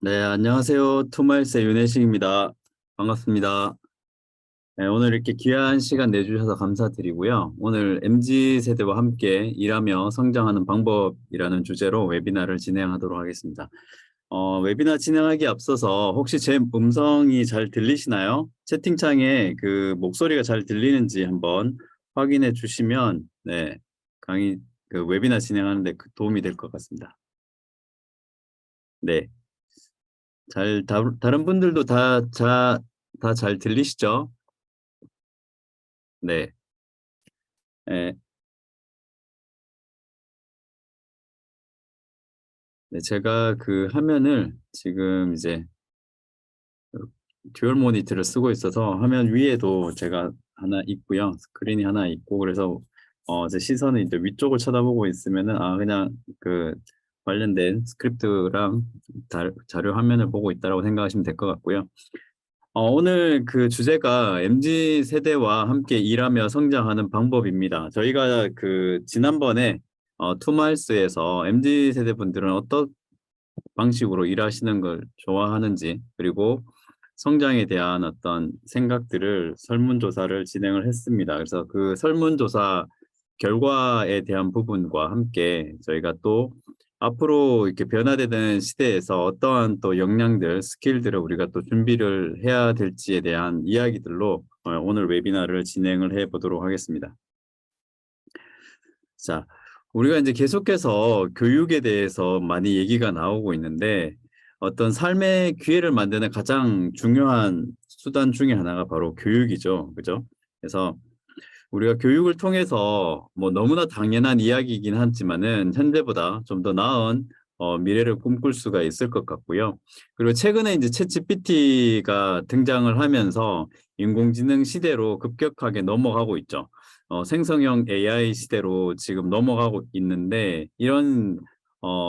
네, 안녕하세요. 투마일스의 윤혜식입니다. 반갑습니다. 네, 오늘 이렇게 귀한 시간 내주셔서 감사드리고요. 오늘 MZ세대와 함께 일하며 성장하는 방법이라는 주제로 웨비나를 진행하도록 하겠습니다. 웨비나 진행하기 앞서서 혹시 제 음성이 잘 들리시나요? 채팅창에 그 목소리가 잘 들리는지 한번 확인해 주시면 네, 강의 그 웨비나 진행하는 데 도움이 될 것 같습니다. 네. 다른 분들도 다 잘 들리시죠? 네. 네, 네, 제가 그 화면을 지금 이제 듀얼 모니터를 쓰고 있어서 화면 위에도 제가 하나 있고요. 스크린이 하나 있고 그래서 제 시선이 이제 위쪽을 쳐다보고 있으면은 그냥 그 관련된 스크립트랑 자료 화면을 보고 있다라고 생각하시면 될 것 같고요. 오늘 그 주제가 MZ 세대와 함께 일하며 성장하는 방법입니다. 저희가 그 지난번에 투마일스에서 MZ 세대 분들은 어떤 방식으로 일하시는 걸 좋아하는지 그리고 성장에 대한 어떤 생각들을 설문조사를 진행을 했습니다. 그래서 그 설문조사 결과에 대한 부분과 함께 저희가 또 앞으로 이렇게 변화되는 시대에서 어떠한 또 역량들, 스킬들을 우리가 또 준비를 해야 될지에 대한 이야기들로 오늘 웨비나를 진행을 해 보도록 하겠습니다. 자, 우리가 이제 계속해서 교육에 대해서 많이 얘기가 나오고 있는데 어떤 삶의 기회를 만드는 가장 중요한 수단 중에 하나가 바로 교육이죠. 그죠? 그래서 우리가 교육을 통해서 뭐 너무나 당연한 이야기이긴 하지만은 현재보다 좀 더 나은 미래를 꿈꿀 수가 있을 것 같고요. 그리고 최근에 이제 챗GPT가 등장을 하면서 인공지능 시대로 급격하게 넘어가고 있죠. 생성형 AI 시대로 지금 넘어가고 있는데 이런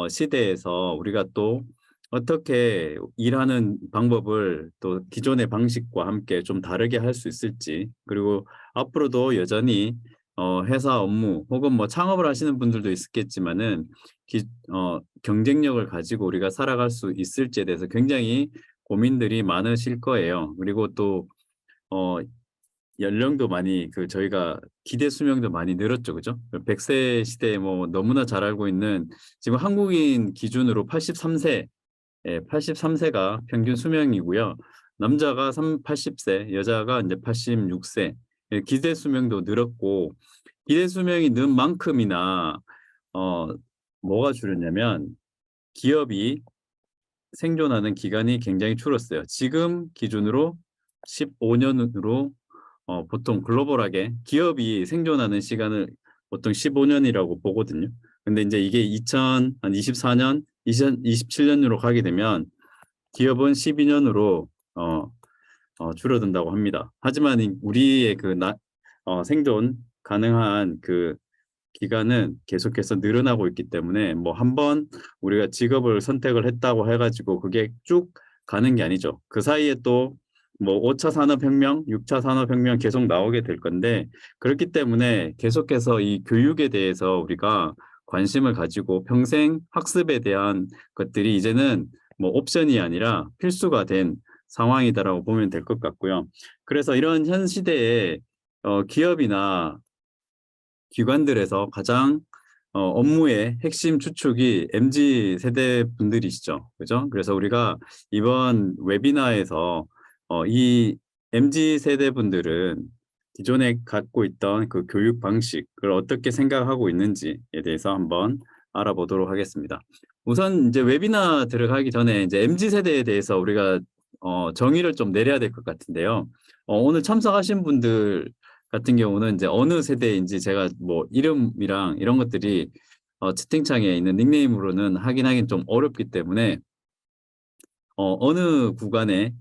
시대에서 우리가 또 어떻게 일하는 방법을 또 기존의 방식과 함께 좀 다르게 할 수 있을지 그리고 앞으로도 여전히 회사 업무 혹은 뭐 창업을 하시는 분들도 있겠지만은 경쟁력을 가지고 우리가 살아갈 수 있을지에 대해서 굉장히 고민들이 많으실 거예요. 그리고 또 어, 연령도 많이 그 저희가 기대 수명도 많이 늘었죠, 그죠? 100세 시대에 뭐 너무나 잘 알고 있는 지금 한국인 기준으로 83세, 83세가 평균 수명이고요. 남자가 80세, 여자가 이제 86세. 기대 수명도 늘었고 기대 수명이 는 만큼이나 어 뭐가 줄었냐면 기업이 생존하는 기간이 굉장히 줄었어요. 지금 기준으로 15년으로 보통 글로벌하게 기업이 생존하는 시간을 보통 15년이라고 보거든요. 근데 이제 이게 2024년, 2027년으로 가게 되면 기업은 12년으로 줄어든다고 합니다. 하지만 우리의 그 생존 가능한 그 기간은 계속해서 늘어나고 있기 때문에 뭐 한번 우리가 직업을 선택을 했다고 해가지고 그게 쭉 가는 게 아니죠. 그 사이에 또 뭐 5차 산업혁명, 6차 산업혁명 계속 나오게 될 건데 그렇기 때문에 계속해서 이 교육에 대해서 우리가 관심을 가지고 평생 학습에 대한 것들이 이제는 뭐 옵션이 아니라 필수가 된 상황이다라고 보면 될 것 같고요. 그래서 이런 현 시대에 기업이나 기관들에서 가장 업무의 핵심 주축이 MZ 세대 분들이시죠. 그죠? 그래서 우리가 이번 웨비나에서 이 MZ 세대 분들은 기존에 갖고 있던 그 교육 방식을 어떻게 생각하고 있는지에 대해서 한번 알아보도록 하겠습니다. 우선 이제 웨비나 들어가기 전에 이제 MZ 세대에 대해서 우리가 정의를 좀 내려야 될 것 같은데요. 오늘 참석하신 분들 같은 경우는 이제 어느 세대인지 제가 뭐 이름이랑 이런 것들이 채팅창에 있는 닉네임으로는 확인하기는 좀 어렵기 때문에 어느 구간에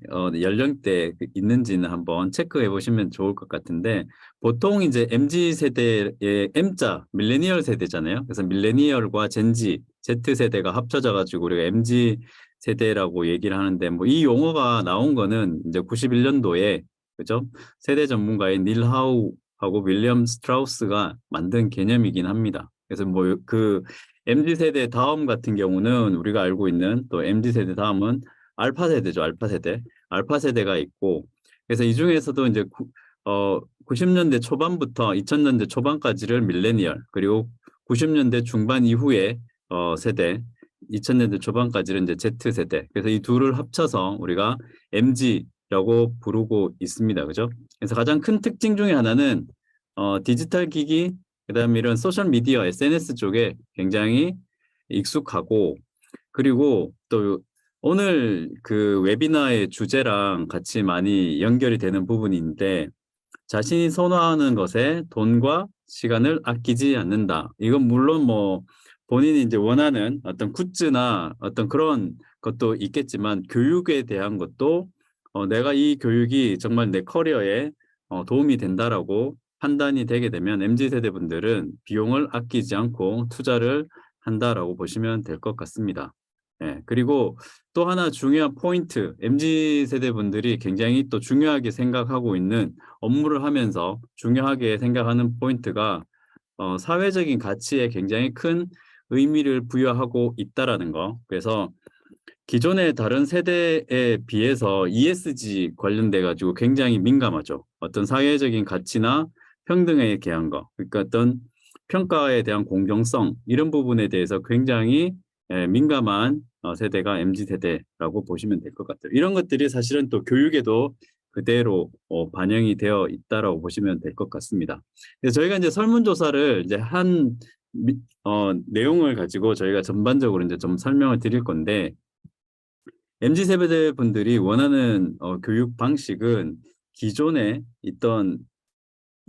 연령대 있는지는 한번 체크해 보시면 좋을 것 같은데 보통 이제 MZ 세대의 M자 밀레니얼 세대잖아요. 그래서 밀레니얼과 젠지, Z세대가 합쳐져 가지고 우리가 MZ 세대라고 얘기를 하는데 뭐 이 용어가 나온 거는 이제 91년도에 그죠? 세대 전문가인 닐 하우하고 윌리엄 스트라우스가 만든 개념이긴 합니다. 그래서 뭐 그 MZ 세대 다음 같은 경우는 우리가 알고 있는 또 MZ 세대 다음은 알파 세대죠. 알파 세대. 알파 세대가 있고 그래서 이 중에서도 이제 90년대 초반부터 2000년대 초반까지를 밀레니얼 그리고 90년대 중반 이후에 세대 2000년대 초반까지는 이제 Z 세대. 그래서 이 둘을 합쳐서 우리가 MZ라고 부르고 있습니다. 그죠? 그래서 가장 큰 특징 중에 하나는 디지털 기기 그다음에 이런 소셜 미디어 SNS 쪽에 굉장히 익숙하고 그리고 또 오늘 그 웨비나의 주제랑 같이 많이 연결이 되는 부분인데 자신이 선호하는 것에 돈과 시간을 아끼지 않는다. 이건 물론 뭐 본인이 이제 원하는 어떤 굿즈나 어떤 그런 것도 있겠지만 교육에 대한 것도 내가 이 교육이 정말 내 커리어에 도움이 된다라고 판단이 되게 되면 MZ세대 분들은 비용을 아끼지 않고 투자를 한다라고 보시면 될 것 같습니다. 예, 그리고 또 하나 중요한 포인트, MZ세대 분들이 굉장히 또 중요하게 생각하고 있는 업무를 하면서 중요하게 생각하는 포인트가 사회적인 가치에 굉장히 큰 의미를 부여하고 있다라는 거. 그래서 기존의 다른 세대에 비해서 ESG 관련돼 가지고 굉장히 민감하죠. 어떤 사회적인 가치나 평등에 대한 거, 그러니까 어떤 평가에 대한 공정성 이런 부분에 대해서 굉장히 민감한 세대가 MZ세대라고 보시면 될 것 같아요. 이런 것들이 사실은 또 교육에도 그대로 반영이 되어 있다라고 보시면 될 것 같습니다. 그래서 저희가 이제 설문조사를 이제 내용을 가지고 저희가 전반적으로 이제 좀 설명을 드릴 건데 MZ세대 분들이 원하는 교육 방식은 기존에 있던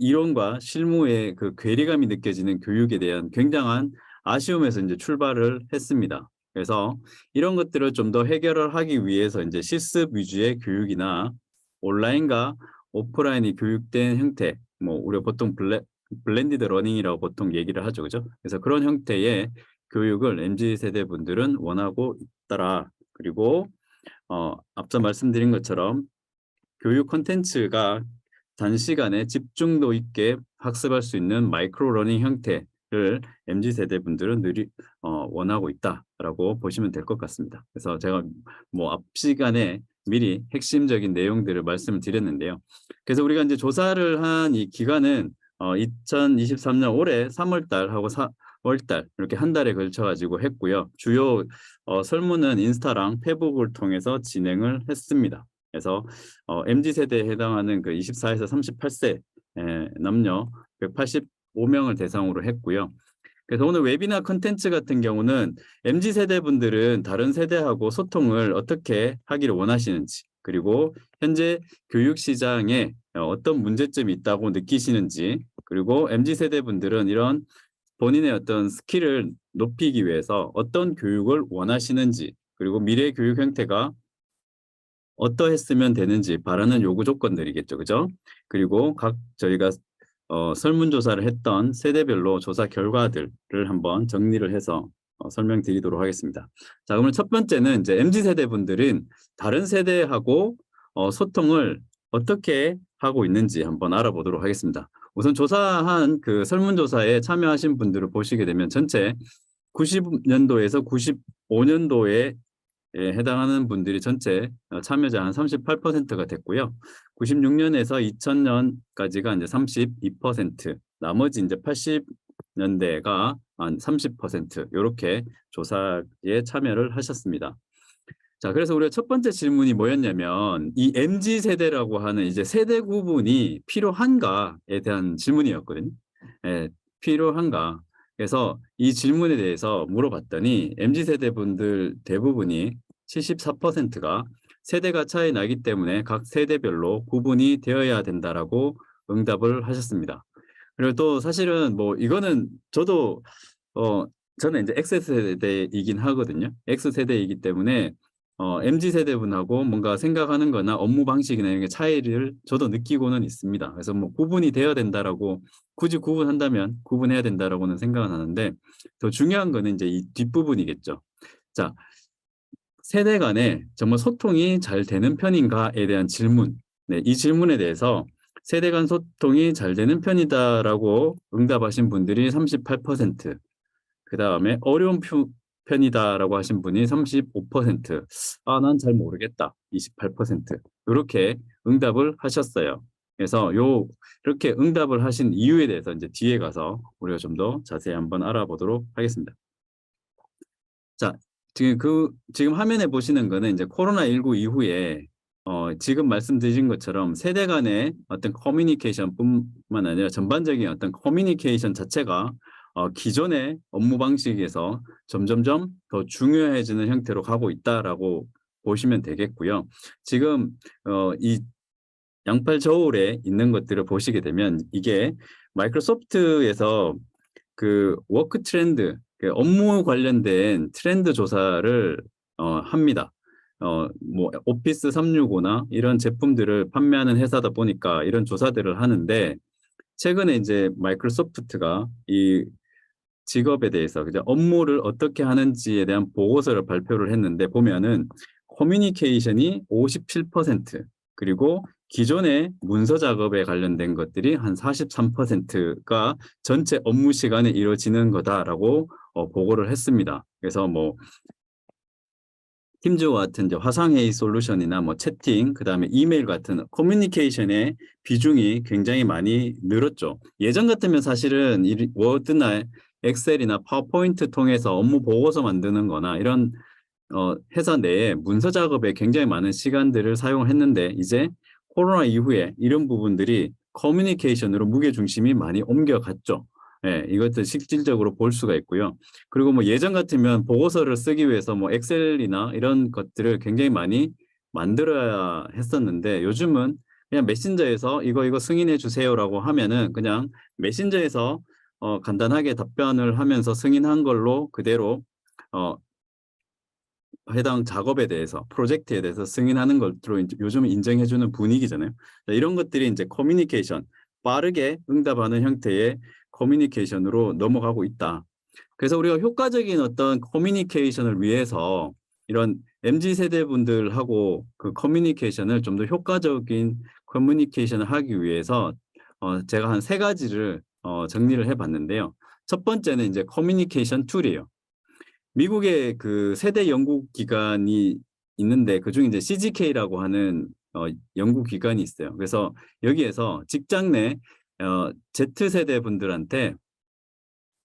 이론과 실무의 그 괴리감이 느껴지는 교육에 대한 굉장한 아쉬움에서 이제 출발을 했습니다. 그래서 이런 것들을 좀 더 해결을 하기 위해서 이제 실습 위주의 교육이나 온라인과 오프라인이 교육된 형태, 뭐 우리가 보통 블렌디드 러닝이라고 보통 얘기를 하죠, 그죠? 그래서 그런 형태의 교육을 MZ세대 분들은 원하고 있더라. 그리고 앞서 말씀드린 것처럼 교육 콘텐츠가 단시간에 집중도 있게 학습할 수 있는 마이크로 러닝 형태를 MZ세대 분들은 원하고 있다라고 보시면 될 것 같습니다. 그래서 제가 뭐 앞 시간에 미리 핵심적인 내용들을 말씀을 드렸는데요. 그래서 우리가 이제 조사를 한 이 기간은 2023년 올해 3월 달하고 4월 달 이렇게 한 달에 걸쳐 가지고 했고요. 주요 설문은 인스타랑 페북을 통해서 진행을 했습니다. 그래서 MZ세대에 해당하는 그 24에서 38세 남녀 185명을 대상으로 했고요. 그래서 오늘 웨비나 컨텐츠 같은 경우는 MZ세대 분들은 다른 세대하고 소통을 어떻게 하기를 원하시는지 그리고 현재 교육 시장에 어떤 문제점이 있다고 느끼시는지 그리고 MZ세대 분들은 이런 본인의 어떤 스킬을 높이기 위해서 어떤 교육을 원하시는지 그리고 미래 교육 형태가 어떠했으면 되는지 바라는 요구 조건들이겠죠. 그죠? 그리고 각 저희가 설문조사를 했던 세대별로 조사 결과들을 한번 정리를 해서 설명드리도록 하겠습니다. 자, 그러면 첫 번째는 이제 MZ세대 분들은 다른 세대하고 소통을 어떻게 하고 있는지 한번 알아보도록 하겠습니다. 우선 조사한 그 설문조사에 참여하신 분들을 보시게 되면 전체 90년도에서 95년도에 해당하는 분들이 전체 참여자 한 38%가 됐고요. 96년에서 2000년까지가 이제 32%, 나머지 이제 80년대가 한 30% 이렇게 조사에 참여를 하셨습니다. 자, 그래서 우리가 첫 번째 질문이 뭐였냐면 이 MZ 세대라고 하는 이제 세대 구분이 필요한가에 대한 질문이었거든요. 예, 필요한가? 그래서 이 질문에 대해서 물어봤더니 MZ 세대 분들 대부분이 74%가 세대가 차이 나기 때문에 각 세대별로 구분이 되어야 된다라고 응답을 하셨습니다. 그리고 또 사실은 뭐 이거는 저도 저는 이제 X세대이긴 하거든요. X세대이기 때문에 MZ세대 분하고 뭔가 생각하는 거나 업무 방식이나 이런 게 차이를 저도 느끼고는 있습니다. 그래서 뭐 구분이 되어야 된다라고 굳이 구분한다면 구분해야 된다라고는 생각은 하는데 더 중요한 거는 이제 이 뒷부분이겠죠. 자, 세대 간에 정말 소통이 잘 되는 편인가에 대한 질문. 네, 이 질문에 대해서 세대 간 소통이 잘 되는 편이다라고 응답하신 분들이 38%. 그다음에 어려운 편이다라고 하신 분이 35%, 아, 난 잘 모르겠다, 28%, 이렇게 응답을 하셨어요. 그래서 이렇게 응답을 하신 이유에 대해서 이제 뒤에 가서 우리가 좀 더 자세히 한번 알아보도록 하겠습니다. 자, 지금 화면에 보시는 거는 이제 코로나19 이후에 지금 말씀드린 것처럼 세대 간의 어떤 커뮤니케이션뿐만 아니라 전반적인 어떤 커뮤니케이션 자체가 기존의 업무 방식에서 점점점 더 중요해지는 형태로 가고 있다라고 보시면 되겠고요. 지금 이 양팔 저울에 있는 것들을 보시게 되면 이게 마이크로소프트에서 그 워크 트렌드, 그 업무 관련된 트렌드 조사를 합니다. 뭐 오피스 365나 이런 제품들을 판매하는 회사다 보니까 이런 조사들을 하는데, 최근에 이제 마이크로소프트가 이 직업에 대해서 그죠, 업무를 어떻게 하는지에 대한 보고서를 발표를 했는데, 보면은 커뮤니케이션이 57%, 그리고 기존의 문서 작업에 관련된 것들이 한 43%가 전체 업무 시간에 이루어지는 거다라고 보고를 했습니다. 그래서 뭐 팀즈와 같은 이제 화상회의 솔루션이나 뭐 채팅, 그다음에 이메일 같은 커뮤니케이션의 비중이 굉장히 많이 늘었죠. 예전 같으면 사실은 이 워드나 엑셀이나 파워포인트 통해서 업무 보고서 만드는 거나 이런 회사 내에 문서 작업에 굉장히 많은 시간들을 사용을 했는데, 이제 코로나 이후에 이런 부분들이 커뮤니케이션으로 무게 중심이 많이 옮겨갔죠. 예, 이것도 실질적으로 볼 수가 있고요. 그리고 뭐 예전 같으면 보고서를 쓰기 위해서 뭐 엑셀이나 이런 것들을 굉장히 많이 만들어야 했었는데, 요즘은 그냥 메신저에서 이거 승인해 주세요라고 하면은 그냥 메신저에서 간단하게 답변을 하면서 승인한 걸로 그대로 어, 해당 작업에 대해서, 프로젝트에 대해서 승인하는 것으로 요즘 인정해주는 분위기잖아요. 이런 것들이 이제 커뮤니케이션, 빠르게 응답하는 형태의 커뮤니케이션으로 넘어가고 있다. 그래서 우리가 효과적인 어떤 커뮤니케이션을 위해서 이런 MZ 세대 분들하고 그 커뮤니케이션을 좀 더 효과적인 커뮤니케이션을 하기 위해서 제가 한 3가지를 정리를 해봤는데요. 첫 번째는 이제 커뮤니케이션 툴이에요. 미국의 그 세대 연구기관이 있는데, 그중에 이제 CGK라고 하는 연구기관이 있어요. 그래서 여기에서 직장 내 Z세대 분들한테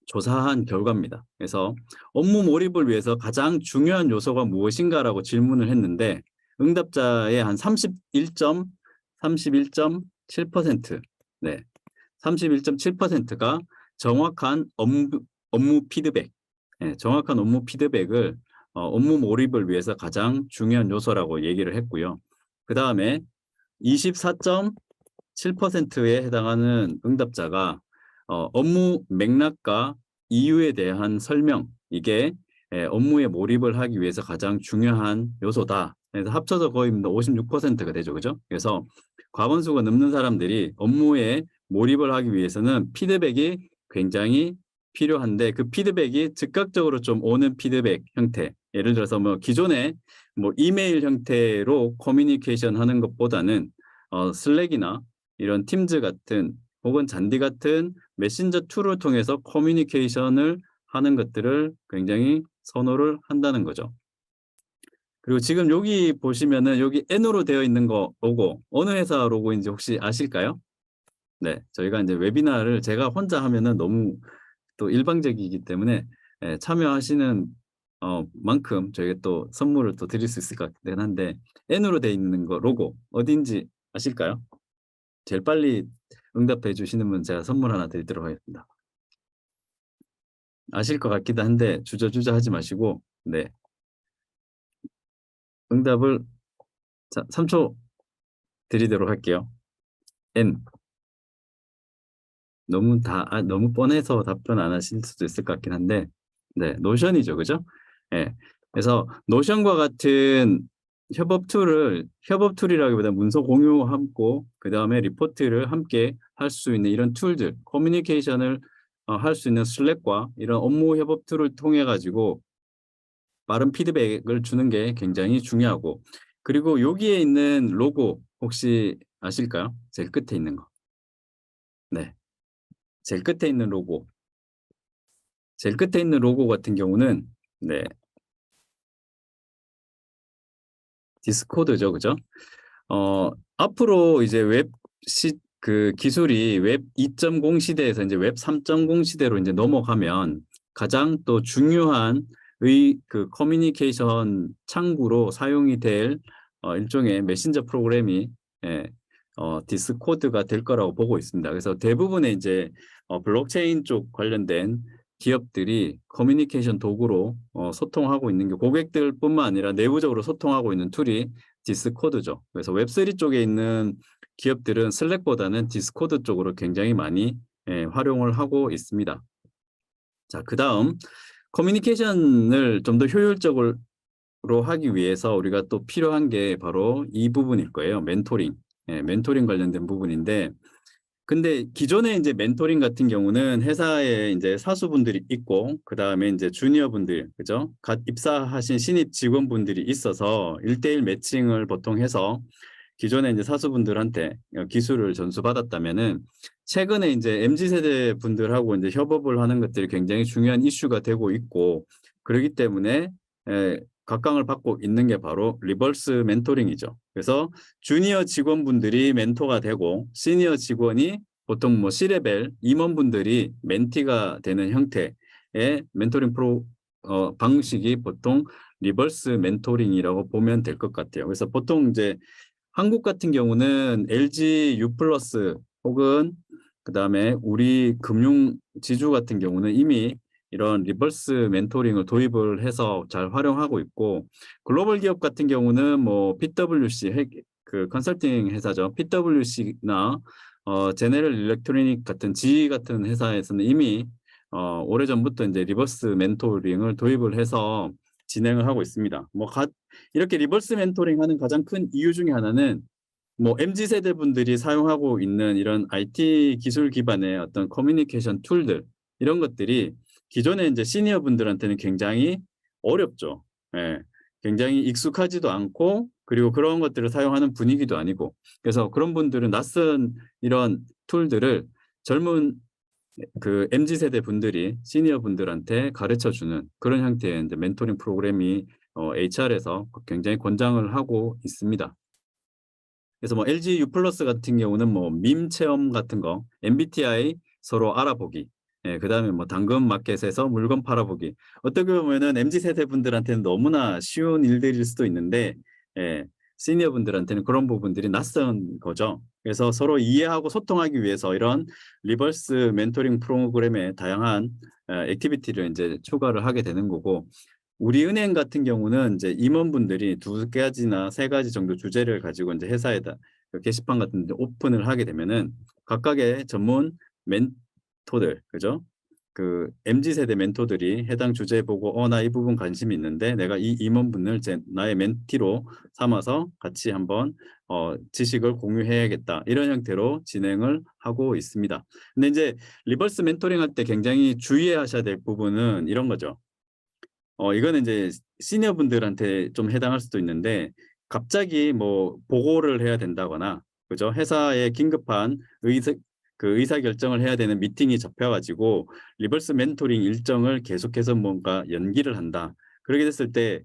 조사한 결과입니다. 그래서 업무 몰입을 위해서 가장 중요한 요소가 무엇인가라고 질문을 했는데, 응답자의 한 31.7%, 네, 31.7%가 정확한 업무 피드백, 정확한 업무 피드백을 업무 몰입을 위해서 가장 중요한 요소라고 얘기를 했고요. 그 다음에 24.7%에 해당하는 응답자가 업무 맥락과 이유에 대한 설명, 이게 업무에 몰입을 하기 위해서 가장 중요한 요소다. 그래서 합쳐서 거의 56%가 되죠, 그죠? 그래서 과반수가 넘는 사람들이 업무에 몰입을 하기 위해서는 피드백이 굉장히 필요한데, 그 피드백이 즉각적으로 좀 오는 피드백 형태, 예를 들어서 뭐 기존에 뭐 이메일 형태로 커뮤니케이션 하는 것보다는 슬랙이나 이런 팀즈 같은 혹은 잔디 같은 메신저 툴을 통해서 커뮤니케이션을 하는 것들을 굉장히 선호를 한다는 거죠. 그리고 지금 여기 보시면은 여기 N으로 되어 있는 거 로고, 어느 회사 로고인지 혹시 아실까요? 네, 저희가 이제 웨비나를 제가 혼자 하면은 너무 또 일방적이기 때문에 참여하시는 만큼 저희가 또 선물을 또 드릴 수 있을 것 같긴 한데, N으로 되어 있는 거 로고 어딘지 아실까요? 제일 빨리 응답해 주시는 분 제가 선물 하나 드리도록 하겠습니다. 아실 것 같기도 한데 주저주저 하지 마시고, 네, 응답을 3초 드리도록 할게요. N. 너무 뻔해서 답변 안 하실 수도 있을 것 같긴 한데, 네, 노션이죠, 그죠? 예. 그래서 노션과 같은 협업 툴이라기보다 문서 공유하고 그다음에 리포트를 함께 할 수 있는 이런 툴들, 커뮤니케이션을 할 수 있는 슬랙과 이런 업무 협업 툴을 통해 가지고 빠른 피드백을 주는 게 굉장히 중요하고, 그리고 여기에 있는 로고 혹시 아실까요? 제일 끝에 있는 거. 네. 제일 끝에 있는 로고. 제일 끝에 있는 로고 같은 경우는 네. 디스코드죠, 그죠? 앞으로 이제 그 기술이 웹 2.0 시대에서 이제 웹 3.0 시대로 이제 넘어가면 가장 또 중요한 그 커뮤니케이션 창구로 사용이 될 일종의 메신저 프로그램이, 예, 디스코드가 될 거라고 보고 있습니다. 그래서 대부분의 이제 블록체인 쪽 관련된 기업들이 커뮤니케이션 도구로 소통하고 있는 게, 고객들뿐만 아니라 내부적으로 소통하고 있는 툴이 디스코드죠. 그래서 웹3 쪽에 있는 기업들은 슬랙보다는 디스코드 쪽으로 굉장히 많이, 활용을 하고 있습니다. 자, 그다음 커뮤니케이션을 좀 더 효율적으로 하기 위해서 우리가 또 필요한 게 바로 이 부분일 거예요. 멘토링. 멘토링 관련된 부분인데, 근데 기존에 이제 멘토링 같은 경우는 회사에 이제 사수분들이 있고, 그다음에 이제 주니어분들, 그죠? 갓 입사하신 신입 직원분들이 있어서 1대1 매칭을 보통 해서 기존에 이제 사수분들한테 기술을 전수받았다면은, 최근에 이제 MZ 세대 분들하고 이제 협업을 하는 것들이 굉장히 중요한 이슈가 되고 있고, 그렇기 때문에 각광을 받고 있는 게 바로 리버스 멘토링이죠. 그래서 주니어 직원분들이 멘토가 되고, 시니어 직원이 보통 뭐 C레벨 임원분들이 멘티가 되는 형태의 멘토링 방식이 보통 리버스 멘토링이라고 보면 될 것 같아요. 그래서 보통 이제 한국 같은 경우는 LG U+ 혹은 그다음에 우리 금융 지주 같은 경우는 이미 이런 리버스 멘토링을 도입을 해서 잘 활용하고 있고, 글로벌 기업 같은 경우는 뭐 PwC, 그 컨설팅 회사죠. PwC나 제네럴 일렉트로닉 같은 GE 같은 회사에서는 이미 오래전부터 이제 리버스 멘토링을 도입을 해서 진행을 하고 있습니다. 뭐 이렇게 리버스 멘토링 하는 가장 큰 이유 중에 하나는, 뭐 MZ 세대 분들이 사용하고 있는 이런 IT 기술 기반의 어떤 커뮤니케이션 툴들, 이런 것들이 기존에 이제 시니어 분들한테는 굉장히 어렵죠. 예. 굉장히 익숙하지도 않고, 그리고 그런 것들을 사용하는 분위기도 아니고, 그래서 그런 분들은 낯선 이런 툴들을 젊은 그 MZ 세대 분들이 시니어 분들한테 가르쳐 주는 그런 형태의 이제 멘토링 프로그램이 HR에서 굉장히 권장을 하고 있습니다. 그래서 뭐 LG U+ 같은 경우는 뭐 밈 체험 같은 거, MBTI 서로 알아보기, 그다음에 뭐 당근 마켓에서 물건 팔아보기. 어떻게 보면은 MZ 세대 분들한테는 너무나 쉬운 일들일 수도 있는데, 시니어 분들한테는 그런 부분들이 낯선 거죠. 그래서 서로 이해하고 소통하기 위해서 이런 리버스 멘토링 프로그램에 다양한 액티비티를 이제 추가를 하게 되는 거고, 우리 은행 같은 경우는 이제 임원분들이 2가지나 3가지 정도 주제를 가지고 이제 회사에다 그 게시판 같은 데 오픈을 하게 되면은, 각각의 전문 멘토들, 그죠? 그 MZ 세대 멘토들이 해당 주제 보고 나 이 부분 관심이 있는데 내가 이 임원분을 나의 멘티로 삼아서 같이 한번 지식을 공유해야겠다, 이런 형태로 진행을 하고 있습니다. 근데 이제 리버스 멘토링 할 때 굉장히 주의하셔야 될 부분은 이런 거죠. 이거는 이제 시니어 분들한테 좀 해당할 수도 있는데, 갑자기 뭐 보고를 해야 된다거나, 그죠? 회사에 긴급한 의사 결정을 해야 되는 미팅이 잡혀 가지고 리버스 멘토링 일정을 계속해서 뭔가 연기를 한다. 그렇게 됐을 때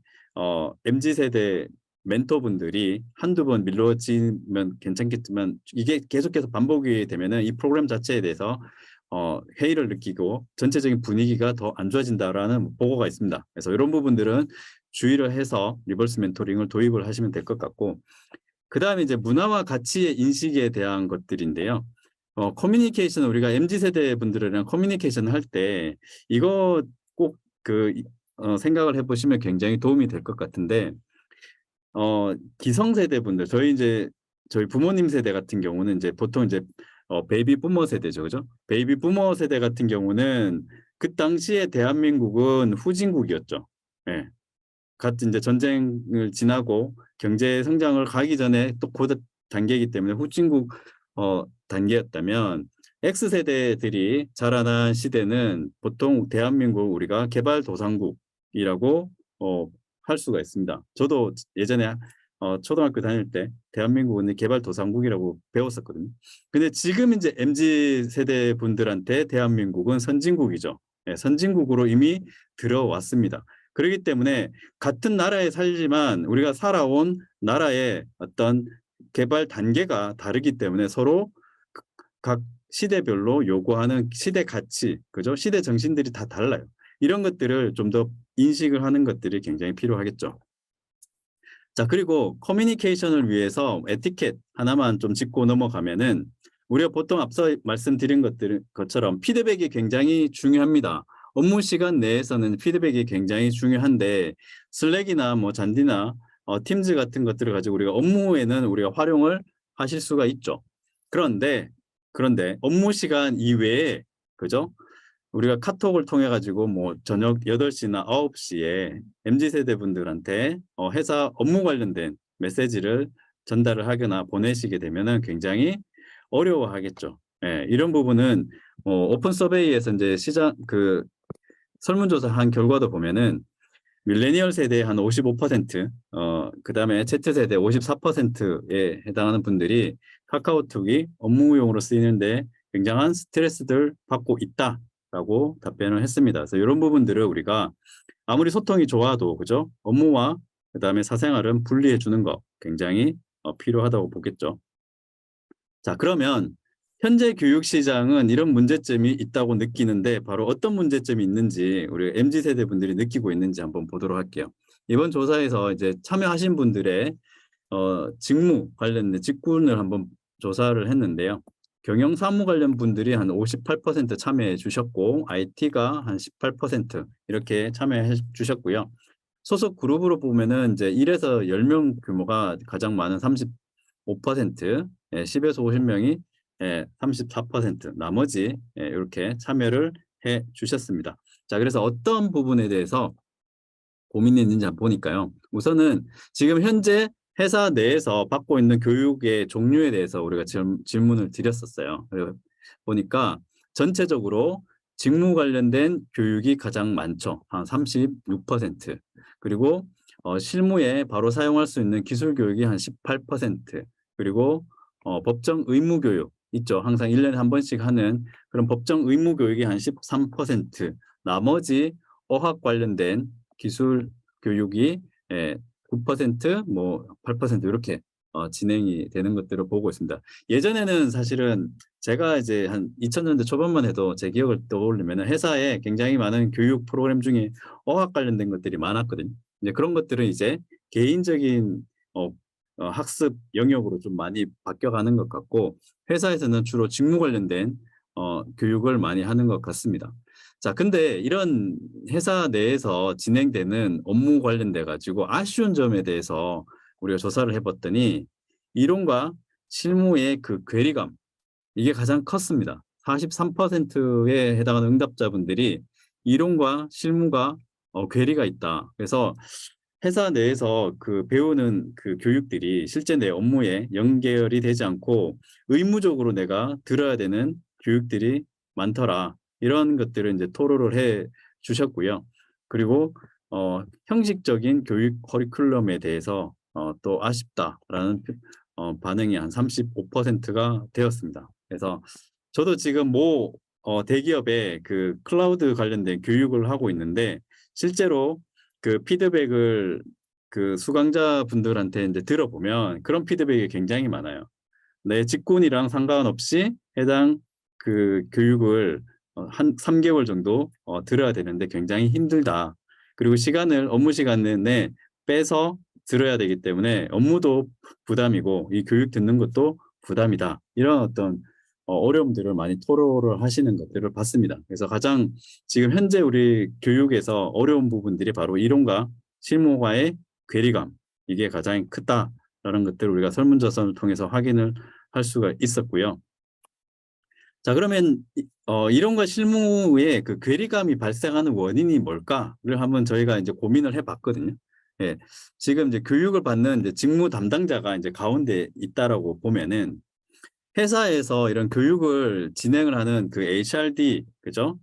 MZ 세대 멘토분들이 한두 번 미뤄지면 괜찮겠지만, 이게 계속해서 반복이 되면은 이 프로그램 자체에 대해서 회의를 느끼고 전체적인 분위기가 더 안 좋아진다라는 보고가 있습니다. 그래서 이런 부분들은 주의를 해서 리버스 멘토링을 도입을 하시면 될 것 같고, 그다음에 이제 문화와 가치의 인식에 대한 것들인데요. 커뮤니케이션, 우리가 MZ 세대 분들이랑 커뮤니케이션 할 때 이거 꼭 생각을 해보시면 굉장히 도움이 될 것 같은데, 기성세대 분들, 저희 부모님 세대 같은 경우는 이제 보통 이제 베이비 부머 세대죠, 그죠? 베이비 부머 세대 같은 경우는 그 당시에 대한민국은 후진국이었죠. 예. 같은 이제 전쟁을 지나고 경제 성장을 가기 전에 또 그 단계이기 때문에 후진국 단계였다면, X세대들이 자라난 시대는 보통 대한민국 우리가 개발도상국이라고 할 수가 있습니다. 저도 예전에 초등학교 다닐 때 대한민국은 개발도상국이라고 배웠었거든요. 근데 지금 이제 MZ 세대 분들한테 대한민국은 선진국이죠. 선진국으로 이미 들어왔습니다. 그렇기 때문에 같은 나라에 살지만 우리가 살아온 나라의 어떤 개발 단계가 다르기 때문에 서로 각 시대별로 요구하는 시대 가치, 그죠? 시대 정신들이 다 달라요. 이런 것들을 좀 더 인식을 하는 것들이 굉장히 필요하겠죠. 자, 그리고 커뮤니케이션을 위해서 에티켓 하나만 좀 짚고 넘어가면은 우리가 보통 앞서 말씀드린 것처럼 피드백이 굉장히 중요합니다. 업무 시간 내에서는 피드백이 굉장히 중요한데 슬랙이나 뭐 잔디나 팀즈 같은 것들을 가지고 우리가 업무에는 우리가 활용을 하실 수가 있죠. 그런데 업무 시간 이외에, 그죠? 우리가 카톡을 통해 가지고 뭐 저녁 8시나 9시에 MZ 세대 분들한테 회사 업무 관련된 메시지를 전달을 하거나 보내시게 되면은 굉장히 어려워하겠죠. 예, 이런 부분은 오픈 서베이에서 이제 시장 설문조사한 결과도 보면은 밀레니얼 세대의 한 55%, 그다음에 Z 세대 54%에 해당하는 분들이 카카오톡이 업무용으로 쓰이는데 굉장한 스트레스를 받고 있다라고 답변을 했습니다. 그래서 이런 부분들을 우리가 아무리 소통이 좋아도, 그죠? 업무와 그다음에 사생활은 분리해 주는 거 굉장히 필요하다고 보겠죠. 자, 그러면 현재 교육 시장은 이런 문제점이 있다고 느끼는데 바로 어떤 문제점이 있는지 우리 MZ 세대 분들이 느끼고 있는지 한번 보도록 할게요. 이번 조사에서 이제 참여하신 분들의 직무 관련된 직군을 한번 조사를 했는데요. 경영 사무 관련 분들이 한 58% 참여해 주셨고 IT가 한 18% 이렇게 참여해 주셨고요. 소속 그룹으로 보면은 이제 1에서 10명 규모가 가장 많은 35%, 10에서 50명이 34%, 나머지 이렇게 참여를 해 주셨습니다. 자, 그래서 어떤 부분에 대해서 고민이 있는지 한번 보니까요. 우선은 지금 현재 회사 내에서 받고 있는 교육의 종류에 대해서 우리가 질문을 드렸었어요. 그리고 보니까 전체적으로 직무 관련된 교육이 가장 많죠. 한 36%. 그리고 실무에 바로 사용할 수 있는 기술 교육이 한 18%. 그리고 법정 의무 교육 있죠. 항상 1년에 한 번씩 하는 그런 법정 의무 교육이 한 13%. 나머지 어학 관련된 기술 교육이 9%, 뭐 8% 이렇게 진행이 되는 것들을 보고 있습니다. 예전에는 사실은 제가 이제 한 2000년대 초반만 해도 제 기억을 떠올리면 회사에 굉장히 많은 교육 프로그램 중에 어학 관련된 것들이 많았거든요. 이제 그런 것들은 이제 개인적인 학습 영역으로 좀 많이 바뀌어가는 것 같고 회사에서는 주로 직무 관련된 교육을 많이 하는 것 같습니다. 자, 근데 이런 회사 내에서 진행되는 업무 관련돼 가지고 아쉬운 점에 대해서 우리가 조사를 해봤더니 이론과 실무의 그 괴리감, 이게 가장 컸습니다. 43%에 해당하는 응답자분들이 이론과 실무가 괴리가 있다. 그래서 회사 내에서 그 배우는 그 교육들이 실제 내 업무에 연결이 되지 않고 의무적으로 내가 들어야 되는 교육들이 많더라. 이런 것들을 이제 토로를 해 주셨고요. 그리고 형식적인 교육 커리큘럼에 대해서 또 아쉽다라는 반응이 한 35%가 되었습니다. 그래서 저도 지금 대기업에 그 클라우드 관련된 교육을 하고 있는데 실제로 그 피드백을 그 수강자 분들한테 이제 들어보면 그런 피드백이 굉장히 많아요. 내 직군이랑 상관없이 해당 그 교육을 한 3개월 정도 들어야 되는데 굉장히 힘들다. 그리고 업무 시간 내에 빼서 들어야 되기 때문에 업무도 부담이고 이 교육 듣는 것도 부담이다. 이런 어떤 어려움들을 많이 토로를 하시는 것들을 봤습니다. 그래서 가장 지금 현재 우리 교육에서 어려운 부분들이 바로 이론과 실무와의 괴리감, 이게 가장 크다라는 것들을 우리가 설문조사를 통해서 확인을 할 수가 있었고요. 자, 그러면 이론과 실무의 그 괴리감이 발생하는 원인이 뭘까를 한번 저희가 이제 고민을 해봤거든요. 예, 지금 이제 교육을 받는 이제 직무 담당자가 이제 가운데 있다라고 보면은 회사에서 이런 교육을 진행을 하는 그 HRD, 그죠?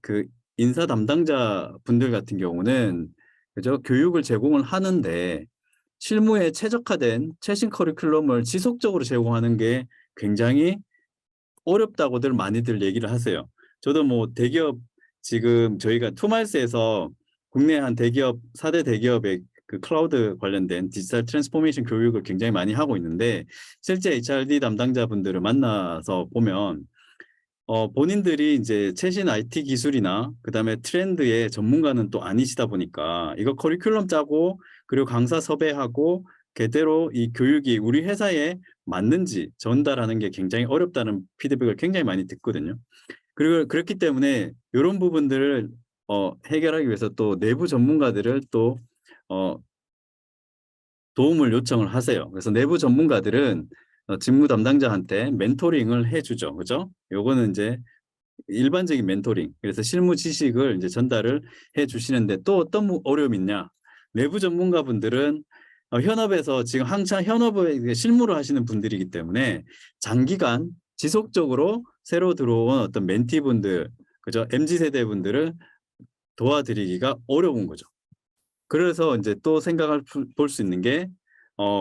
그 인사 담당자 분들 같은 경우는, 그죠? 교육을 제공을 하는데 실무에 최적화된 최신 커리큘럼을 지속적으로 제공하는 게 굉장히 어렵다고들 많이들 얘기를 하세요. 저도 뭐 대기업 지금 저희가 투마일스에서 국내 한 대기업, 4대 대기업의 그 클라우드 관련된 디지털 트랜스포메이션 교육을 굉장히 많이 하고 있는데 실제 HRD 담당자분들을 만나서 보면 본인들이 이제 최신 IT 기술이나 그다음에 트렌드의 전문가는 또 아니시다 보니까 이거 커리큘럼 짜고 그리고 강사 섭외하고 그대로 이 교육이 우리 회사에 맞는지 전달하는 게 굉장히 어렵다는 피드백을 굉장히 많이 듣거든요. 그리고 그렇기 때문에 이런 부분들을 해결하기 위해서 또 내부 전문가들을 또 도움을 요청을 하세요. 그래서 내부 전문가들은 직무 담당자한테 멘토링을 해주죠. 그죠? 요거는 이제 일반적인 멘토링. 그래서 실무 지식을 이제 전달을 해 주시는데 또 어떤 어려움이 있냐? 내부 전문가분들은 현업에서 지금 한창 현업에 실무를 하시는 분들이기 때문에 장기간 지속적으로 새로 들어온 어떤 멘티분들, 그죠? MZ 세대 분들을 도와드리기가 어려운 거죠. 그래서 이제 또 생각을 볼 수 있는 게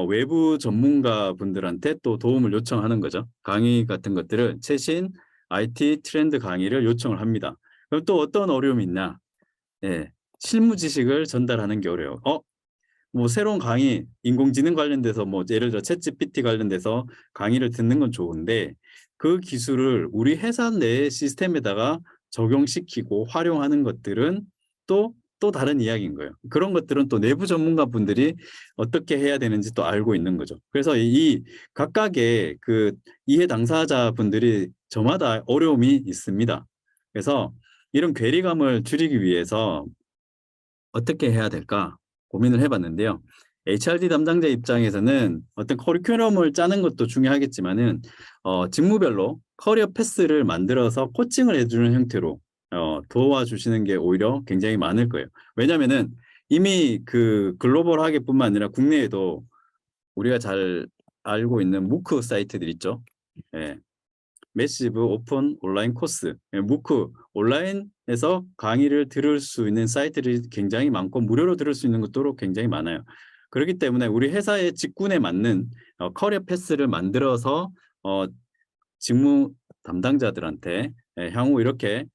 외부 전문가 분들한테 또 도움을 요청하는 거죠. 강의 같은 것들을 최신 IT 트렌드 강의를 요청을 합니다. 그럼 또 어떤 어려움이 있나? 예, 실무 지식을 전달하는 게 어려워요. 뭐 새로운 강의, 인공지능 관련돼서 뭐 예를 들어 챗GPT 관련돼서 강의를 듣는 건 좋은데 그 기술을 우리 회사 내 시스템에다가 적용시키고 활용하는 것들은 또 다른 이야기인 거예요. 그런 것들은 또 내부 전문가분들이 어떻게 해야 되는지 또 알고 있는 거죠. 그래서 이 각각의 그 이해 당사자분들이 저마다 어려움이 있습니다. 그래서 이런 괴리감을 줄이기 위해서 어떻게 해야 될까 고민을 해봤는데요. HRD 담당자 입장에서는 어떤 커리큘럼을 짜는 것도 중요하겠지만은 직무별로 커리어 패스를 만들어서 코칭을 해주는 형태로 도와주시는 게 오히려 굉장히 많을 거예요. 왜냐하면은 이미 그 글로벌하게뿐만 아니라 국내에도 우리가 잘 알고 있는 무크 사이트들 있죠. 예. 매시브 오픈 온라인 코스, 무크 온라인에서 강의를 들을 수 있는 사이트들이 굉장히 많고 무료로 들을 수 있는 것도 굉장히 많아요. 그렇기 때문에 우리 회사의 직군에 맞는 커리어 패스를 만들어서 직무 담당자들한테 향후 이렇게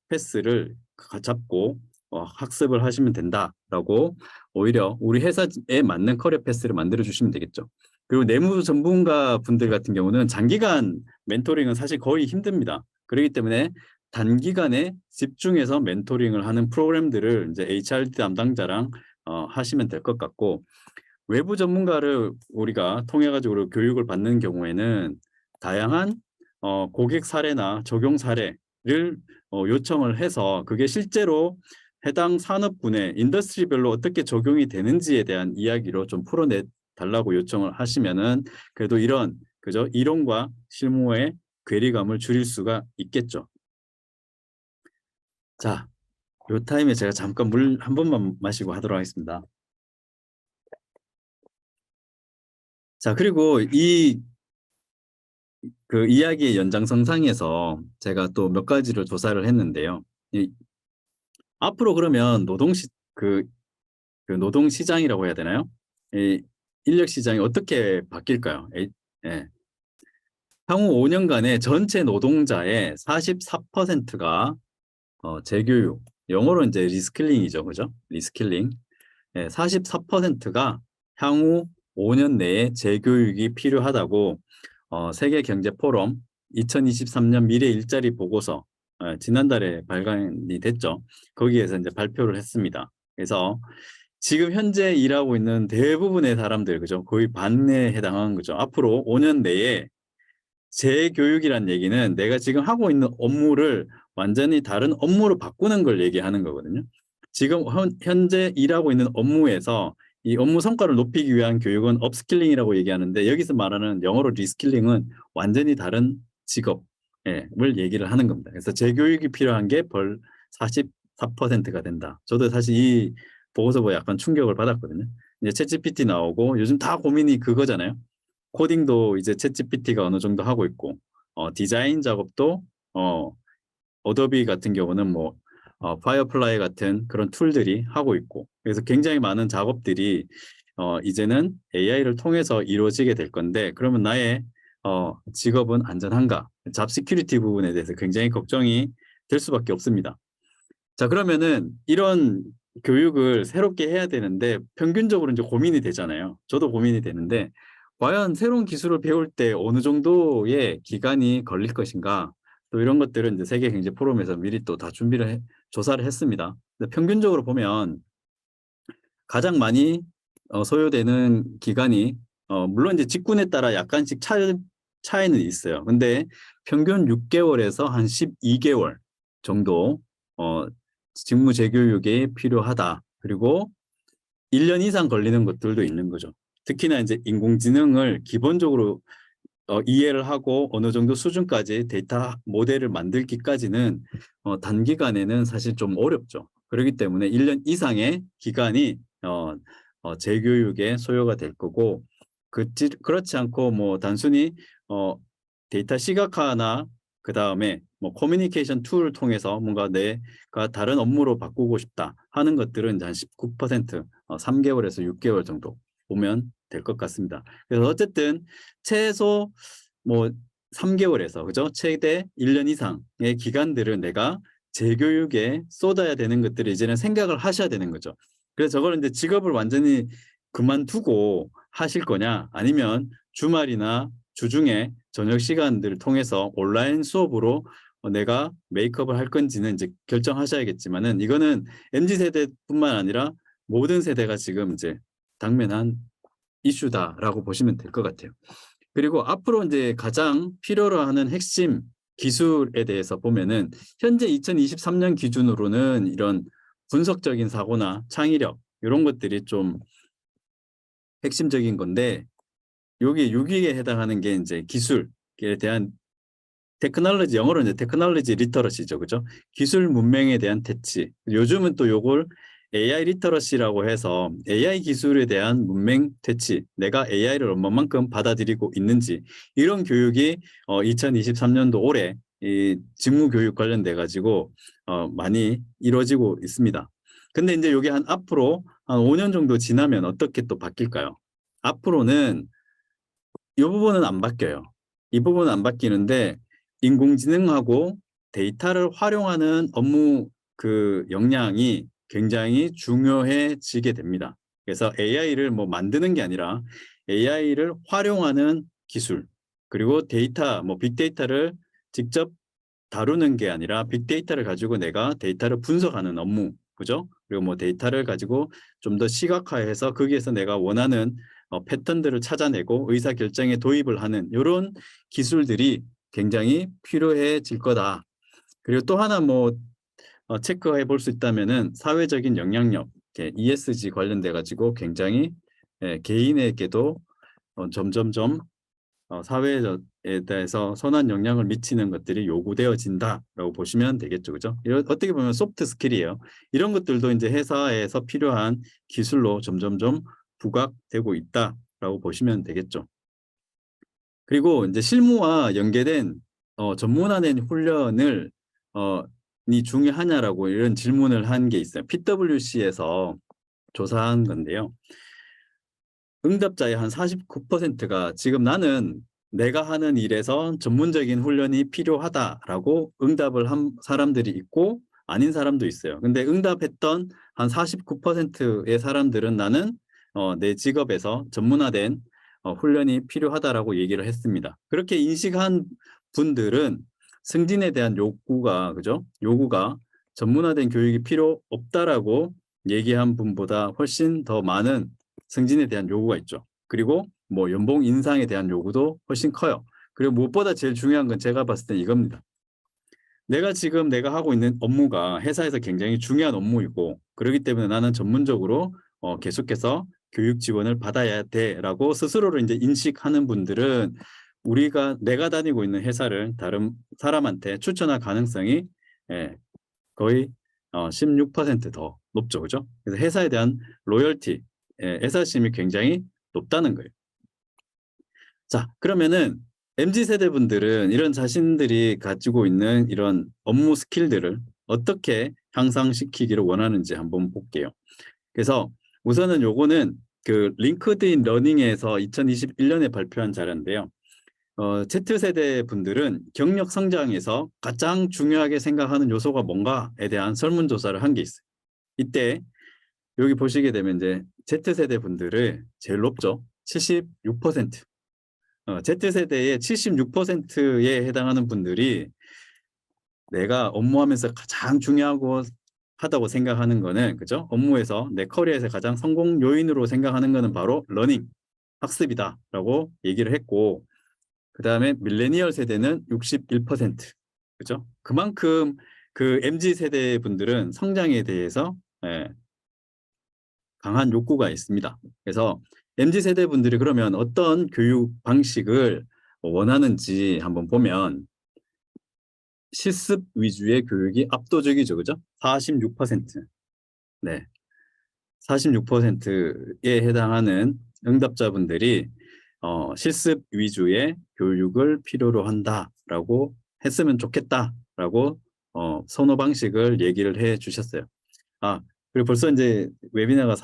패스를 잡고 학습을 하시면 된다라고 오히려 우리 회사에 맞는 커리어 패스를 만들어 주시면 되겠죠. 그리고 내무 전문가 분들 같은 경우는 장기간 멘토링은 사실 거의 힘듭니다. 그렇기 때문에 단기간에 집중해서 멘토링을 하는 프로그램들을 이제 HRD 담당자랑 하시면 될 것 같고 외부 전문가를 우리가 통해 가지고 교육을 받는 경우에는 다양한 고객 사례나 적용 사례를 요청을 해서 그게 실제로 해당 산업군의 인더스트리별로 어떻게 적용이 되는지에 대한 이야기로 좀 풀어내 달라고 요청을 하시면은 그래도 이런 그죠 이론과 실무의 괴리감을 줄일 수가 있겠죠. 자, 요 타임에 제가 잠깐 물 한 번만 마시고 하도록 하겠습니다. 자, 그리고 그 이야기의 연장선상에서 제가 또 몇 가지를 조사를 했는데요. 앞으로 그러면 그 노동 시장이라고 해야 되나요? 이 인력 시장이 어떻게 바뀔까요? 예. 향후 5년간의 전체 노동자의 44%가 재교육, 영어로 이제 리스킬링이죠, 그죠? 리스킬링. 예, 44%가 향후 5년 내에 재교육이 필요하다고 세계경제포럼 2023년 미래 일자리 보고서 지난달에 발간이 됐죠. 거기에서 이제 발표를 했습니다. 그래서 지금 현재 일하고 있는 대부분의 사람들, 그죠? 거의 반에 해당하는 거죠. 앞으로 5년 내에 재교육이란 얘기는 내가 지금 하고 있는 업무를 완전히 다른 업무로 바꾸는 걸 얘기하는 거거든요. 지금 현재 일하고 있는 업무에서 이 업무 성과를 높이기 위한 교육은 업스킬링이라고 얘기하는데 여기서 말하는 영어로 리스킬링은 완전히 다른 직업을 얘기를 하는 겁니다. 그래서 재교육이 필요한 게 벌 44%가 된다. 저도 사실 이 보고서 보고 약간 충격을 받았거든요. 이제 챗GPT 나오고 요즘 다 고민이 그거잖아요. 코딩도 이제 챗GPT가 어느 정도 하고 있고 디자인 작업도 어도비 같은 경우는 뭐 파이어플라이 같은 그런 툴들이 하고 있고 그래서 굉장히 많은 작업들이 이제는 AI를 통해서 이루어지게 될 건데 그러면 나의 직업은 안전한가? 잡 시큐리티 부분에 대해서 굉장히 걱정이 될 수밖에 없습니다. 자, 그러면은 이런 교육을 새롭게 해야 되는데 평균적으로 이제 고민이 되잖아요. 저도 고민이 되는데 과연 새로운 기술을 배울 때 어느 정도의 기간이 걸릴 것인가? 또 이런 것들은 이제 세계 경제 포럼에서 미리 또 다 조사를 했습니다. 근데 평균적으로 보면 가장 많이 소요되는 기간이 물론 이제 직군에 따라 약간씩 차이는 있어요. 근데 평균 6개월에서 한 12개월 정도 직무 재교육이 필요하다. 그리고 1년 이상 걸리는 것들도 있는 거죠. 특히나 이제 인공지능을 기본적으로 이해를 하고 어느 정도 수준까지 데이터 모델을 만들기까지는 단기간에는 사실 좀 어렵죠. 그렇기 때문에 1년 이상의 기간이 재교육에 소요가 될 거고 그렇지 않고 뭐 단순히 데이터 시각화나 그다음에 뭐 커뮤니케이션 툴을 통해서 뭔가 내가 다른 업무로 바꾸고 싶다 하는 것들은 이제 한 19%, 3개월에서 6개월 정도 보면 될 것 같습니다. 그래서 어쨌든 최소 뭐 3개월에서 그죠? 최대 1년 이상의 기간들을 내가 재교육에 쏟아야 되는 것들을 이제는 생각을 하셔야 되는 거죠. 그래서 저걸 이제 직업을 완전히 그만두고 하실 거냐 아니면 주말이나 주중에 저녁 시간들을 통해서 온라인 수업으로 내가 메이크업을 할 건지는 이제 결정하셔야겠지만은 이거는 MZ 세대뿐만 아니라 모든 세대가 지금 이제 당면한 이슈다라고 보시면 될 것 같아요. 그리고 앞으로 이제 가장 필요로 하는 핵심 기술에 대해서 보면은 현재 2023년 기준으로는 이런 분석적인 사고나 창의력 이런 것들이 좀 핵심적인 건데 여기 6위에 해당하는 게 이제 기술에 대한 테크놀로지 영어로 이제 테크놀로지 리터러시죠. 그죠? 기술 문명에 대한 태치. 요즘은 또 요걸 AI 리터러시라고 해서 AI 기술에 대한 문맹 퇴치, 내가 AI를 얼마만큼 받아들이고 있는지 이런 교육이 2023년도 올해 이 직무 교육 관련돼 가지고 많이 이루어지고 있습니다. 근데 이제 여기 한 앞으로 한 5년 정도 지나면 어떻게 또 바뀔까요? 앞으로는 이 부분은 안 바뀌어요. 이 부분은 안 바뀌는데 인공지능하고 데이터를 활용하는 업무 그 역량이 굉장히 중요해지게 됩니다. 그래서 AI를 뭐 만드는 게 아니라 AI를 활용하는 기술 그리고 데이터 뭐 빅데이터를 직접 다루는 게 아니라 빅데이터를 가지고 내가 데이터를 분석하는 업무 그죠? 그리고 뭐 데이터를 가지고 좀 더 시각화해서 거기에서 내가 원하는 패턴들을 찾아내고 의사결정에 도입을 하는 이런 기술들이 굉장히 필요해질 거다. 그리고 또 하나 뭐 체크해 볼 수 있다면은 사회적인 영향력, ESG 관련돼 가지고 굉장히 개인에게도 점점점 사회에 대해서 선한 영향을 미치는 것들이 요구되어진다라고 보시면 되겠죠, 그죠? 어떻게 보면 소프트 스킬이에요. 이런 것들도 이제 회사에서 필요한 기술로 점점점 부각되고 있다라고 보시면 되겠죠. 그리고 이제 실무와 연계된 전문화된 훈련을 이 중요하냐라고 이런 질문을 한 게 있어요. PwC에서 조사한 건데요. 응답자의 한 49%가 지금 나는 내가 하는 일에서 전문적인 훈련이 필요하다라고 응답을 한 사람들이 있고 아닌 사람도 있어요. 근데 응답했던 한 49%의 사람들은 나는 내 직업에서 전문화된 훈련이 필요하다라고 얘기를 했습니다. 그렇게 인식한 분들은 승진에 대한 요구가 그죠? 요구가 전문화된 교육이 필요 없다라고 얘기한 분보다 훨씬 더 많은 승진에 대한 요구가 있죠. 그리고 뭐 연봉 인상에 대한 요구도 훨씬 커요. 그리고 무엇보다 제일 중요한 건 제가 봤을 때 이겁니다. 내가 하고 있는 업무가 회사에서 굉장히 중요한 업무이고 그렇기 때문에 나는 전문적으로 계속해서 교육 지원을 받아야 돼라고 스스로를 이제 인식하는 분들은 내가 다니고 있는 회사를 다른 사람한테 추천할 가능성이 거의 16%더 높죠, 그죠? 그래서 회사에 대한 로열티, 애사심이 굉장히 높다는 거예요. 자, 그러면은 MZ 세대 분들은 이런 자신들이 가지고 있는 이런 업무 스킬들을 어떻게 향상시키기를 원하는지 한번 볼게요. 그래서 우선은 요거는 그 링크드인 러닝에서 2021년에 발표한 자료인데요. Z세대 분들은 경력 성장에서 가장 중요하게 생각하는 요소가 뭔가에 대한 설문조사를 한 게 있어요. 이때 여기 보시게 되면 이제 Z세대 분들을 제일 높죠. 76%. Z세대의 76%에 해당하는 분들이 내가 업무하면서 가장 중요하고 하다고 생각하는 거는, 그죠? 업무에서 내 커리어에서 가장 성공 요인으로 생각하는 거는 바로 러닝, 학습이다라고 얘기를 했고, 그다음에 밀레니얼 세대는 61%. 그죠? 그만큼 그 MZ 세대 분들은 성장에 대해서 강한 욕구가 있습니다. 그래서 MZ 세대 분들이 그러면 어떤 교육 방식을 원하는지 한번 보면 실습 위주의 교육이 압도적이죠. 그죠? 46%. 네. 46%에 해당하는 응답자분들이 실습 위주의 교육을 필요로 한다라고 했으면 좋겠다라고 선호 방식을 얘기를 해 주셨어요. 그리고 벌써 이제 웨비나가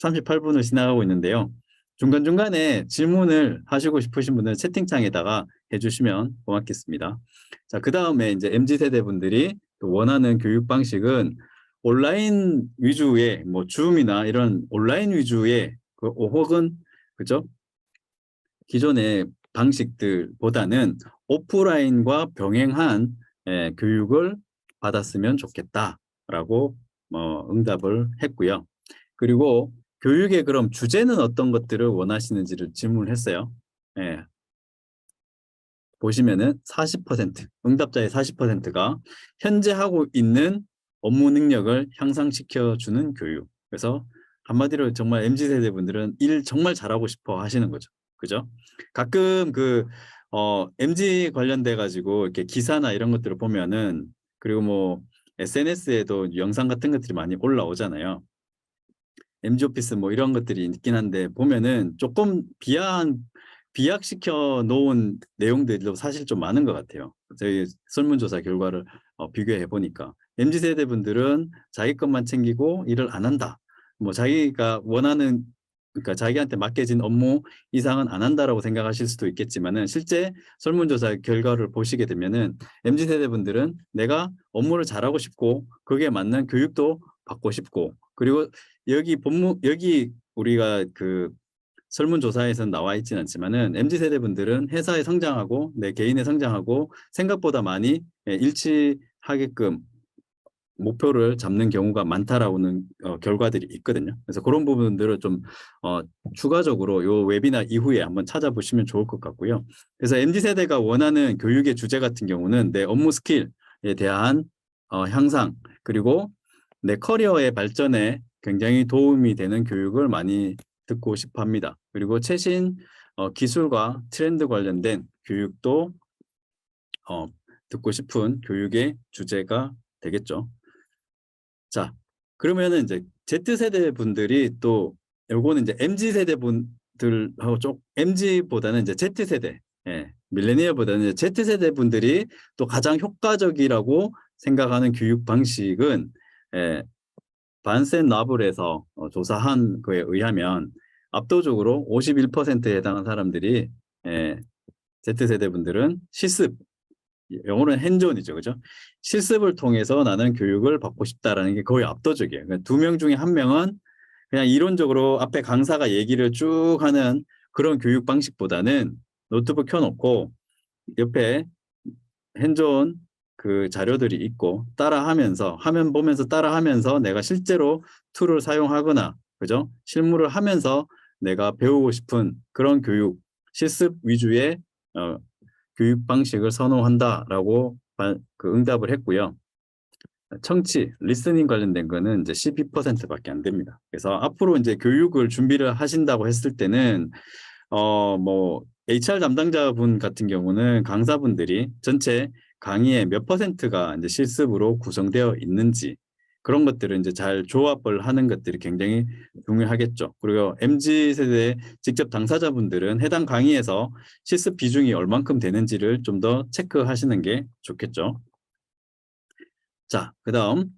38분을 지나가고 있는데요. 중간중간에 질문을 하시고 싶으신 분은 채팅창에다가 해주시면 고맙겠습니다. 자, 그 다음에 이제 MZ세대 분들이 원하는 교육 방식은 온라인 위주의 뭐 줌이나 이런 온라인 위주의 혹은 그죠? 기존의 방식들보다는 오프라인과 병행한 교육을 받았으면 좋겠다라고 응답을 했고요. 그리고 교육의 그럼 주제는 어떤 것들을 원하시는지를 질문을 했어요. 예. 보시면은 40%, 응답자의 40%가 현재 하고 있는 업무 능력을 향상시켜주는 교육. 그래서 한마디로 정말 MZ세대 분들은 일 정말 잘하고 싶어 하시는 거죠. 그죠? 가끔 MZ 관련돼 가지고 이렇게 기사나 이런 것들을 보면은, 그리고 뭐 SNS에도 영상 같은 것들이 많이 올라오잖아요. MG 오피스 뭐 이런 것들이 있긴 한데 보면은 조금 비약시켜 놓은 내용들도 사실 좀 많은 것 같아요. 저희 설문조사 결과를 비교해 보니까 MZ 세대 분들은 자기 것만 챙기고 일을 안 한다. 뭐 자기가 원하는, 그러니까 자기한테 맡겨진 업무 이상은 안 한다라고 생각하실 수도 있겠지만은, 실제 설문조사 결과를 보시게 되면은 MZ 세대 분들은 내가 업무를 잘하고 싶고 거기에 맞는 교육도 받고 싶고, 그리고 여기 우리가 그 설문조사에서는 나와 있지는 않지만은 MZ 세대 분들은 회사에 성장하고 내 개인에 성장하고 생각보다 많이 일치하게끔 목표를 잡는 경우가 많다라는 결과들이 있거든요. 그래서 그런 부분들을 좀 추가적으로 요 웨비나 이후에 한번 찾아보시면 좋을 것 같고요. 그래서 MZ 세대가 원하는 교육의 주제 같은 경우는 내 업무 스킬에 대한 향상, 그리고 내 커리어의 발전에 굉장히 도움이 되는 교육을 많이 듣고 싶어 합니다. 그리고 최신 기술과 트렌드 관련된 교육도 듣고 싶은 교육의 주제가 되겠죠. 자, 그러면은 이제 Z세대 분들이 또, 요거는 이제 MZ세대 분들하고 MZ보다는 이제 Z세대, 밀레니얼보다는 이제 Z세대 분들이 또 가장 효과적이라고 생각하는 교육 방식은, 반센 라블에서 조사한 거에 의하면 압도적으로 51%에 해당하는 사람들이 Z세대 분들은 실습, 영어로는 핸즈온이죠, 그죠? 실습을 통해서 나는 교육을 받고 싶다라는 게 거의 압도적이에요. 그러니까 2명 중에 1명은 그냥 이론적으로 앞에 강사가 얘기를 쭉 하는 그런 교육 방식보다는 노트북 켜놓고 옆에 핸즈온 그 자료들이 있고 따라하면서, 화면 보면서 따라하면서 내가 실제로 툴을 사용하거나, 그죠? 실무를 하면서 내가 배우고 싶은 그런 교육, 실습 위주의 교육 방식을 선호한다라고 그 응답을 했고요. 청취, 리스닝 관련된 거는 이제 12%밖에 안 됩니다. 그래서 앞으로 이제 교육을 준비를 하신다고 했을 때는 뭐 HR 담당자분 같은 경우는 강사분들이 전체 강의의 몇 %가 이제 실습으로 구성되어 있는지, 그런 것들을 이제 잘 조합을 하는 것들이 굉장히 중요하겠죠. 그리고 MZ 세대 직접 당사자분들은 해당 강의에서 실습 비중이 얼만큼 되는지를 좀 더 체크하시는 게 좋겠죠. 자, 그다음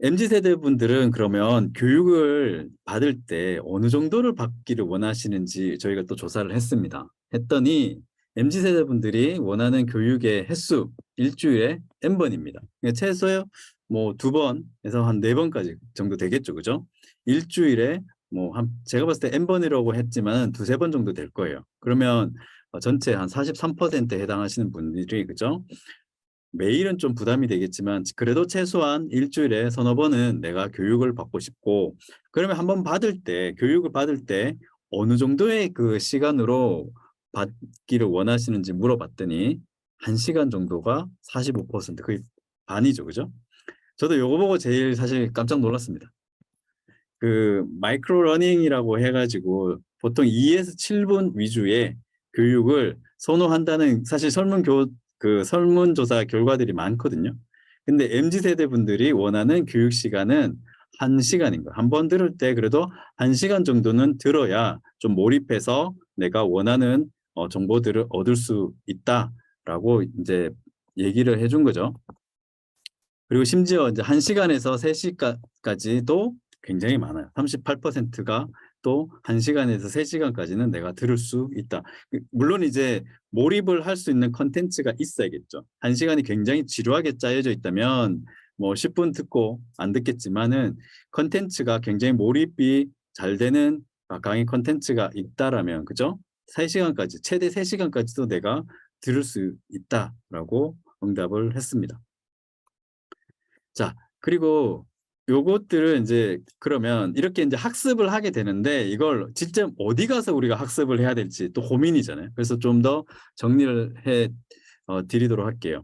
MZ 세대 분들은 그러면 교육을 받을 때 어느 정도를 받기를 원하시는지 저희가 또 조사를 했습니다. 했더니 MZ 세대 분들이 원하는 교육의 횟수 일주일에 N번입니다. 그러니까 최소 뭐 2번에서 한 4번까지 정도 되겠죠, 그죠? 일주일에 뭐 제가 봤을 때 N번이라고 했지만 두세 번 정도 될 거예요. 그러면 전체 한 43%에 해당하시는 분들이, 그죠? 매일은 좀 부담이 되겠지만 그래도 최소한 일주일에 서너 번은 내가 교육을 받고 싶고, 그러면 한번 교육을 받을 때 어느 정도의 그 시간으로 받기를 원하시는지 물어봤더니 1시간 정도가 45%, 거의 반이죠. 그죠? 저도 요거 보고 제일 사실 깜짝 놀랐습니다. 그 마이크로 러닝이라고 해가지고 보통 2에서 7분 위주의 교육을 선호한다는 사실 설문조사 결과들이 많거든요. 근데 MZ 세대 분들이 원하는 교육 시간은 1시간인 거예요. 한 번 들을 때 그래도 1시간 정도는 들어야 좀 몰입해서 내가 원하는 정보들을 얻을 수 있다라고 이제 얘기를 해준 거죠. 그리고 심지어 이제 1시간에서 3시간까지도 굉장히 많아요. 38%가 또 1시간에서 3시간까지는 내가 들을 수 있다. 물론 이제 몰입을 할 수 있는 컨텐츠가 있어야겠죠. 1시간이 굉장히 지루하게 짜여져 있다면 뭐 10분 듣고 안 듣겠지만은, 컨텐츠가 굉장히 몰입이 잘 되는 강의 컨텐츠가 있다라면, 그죠? 3시간까지, 최대 3시간까지도 내가 들을 수 있다라고 응답을 했습니다. 자, 그리고 요것들을 이제 그러면 이렇게 이제 학습을 하게 되는데, 이걸 진짜 어디 가서 우리가 학습을 해야 될지 또 고민이잖아요. 그래서 좀 더 정리를 해 드리도록 할게요.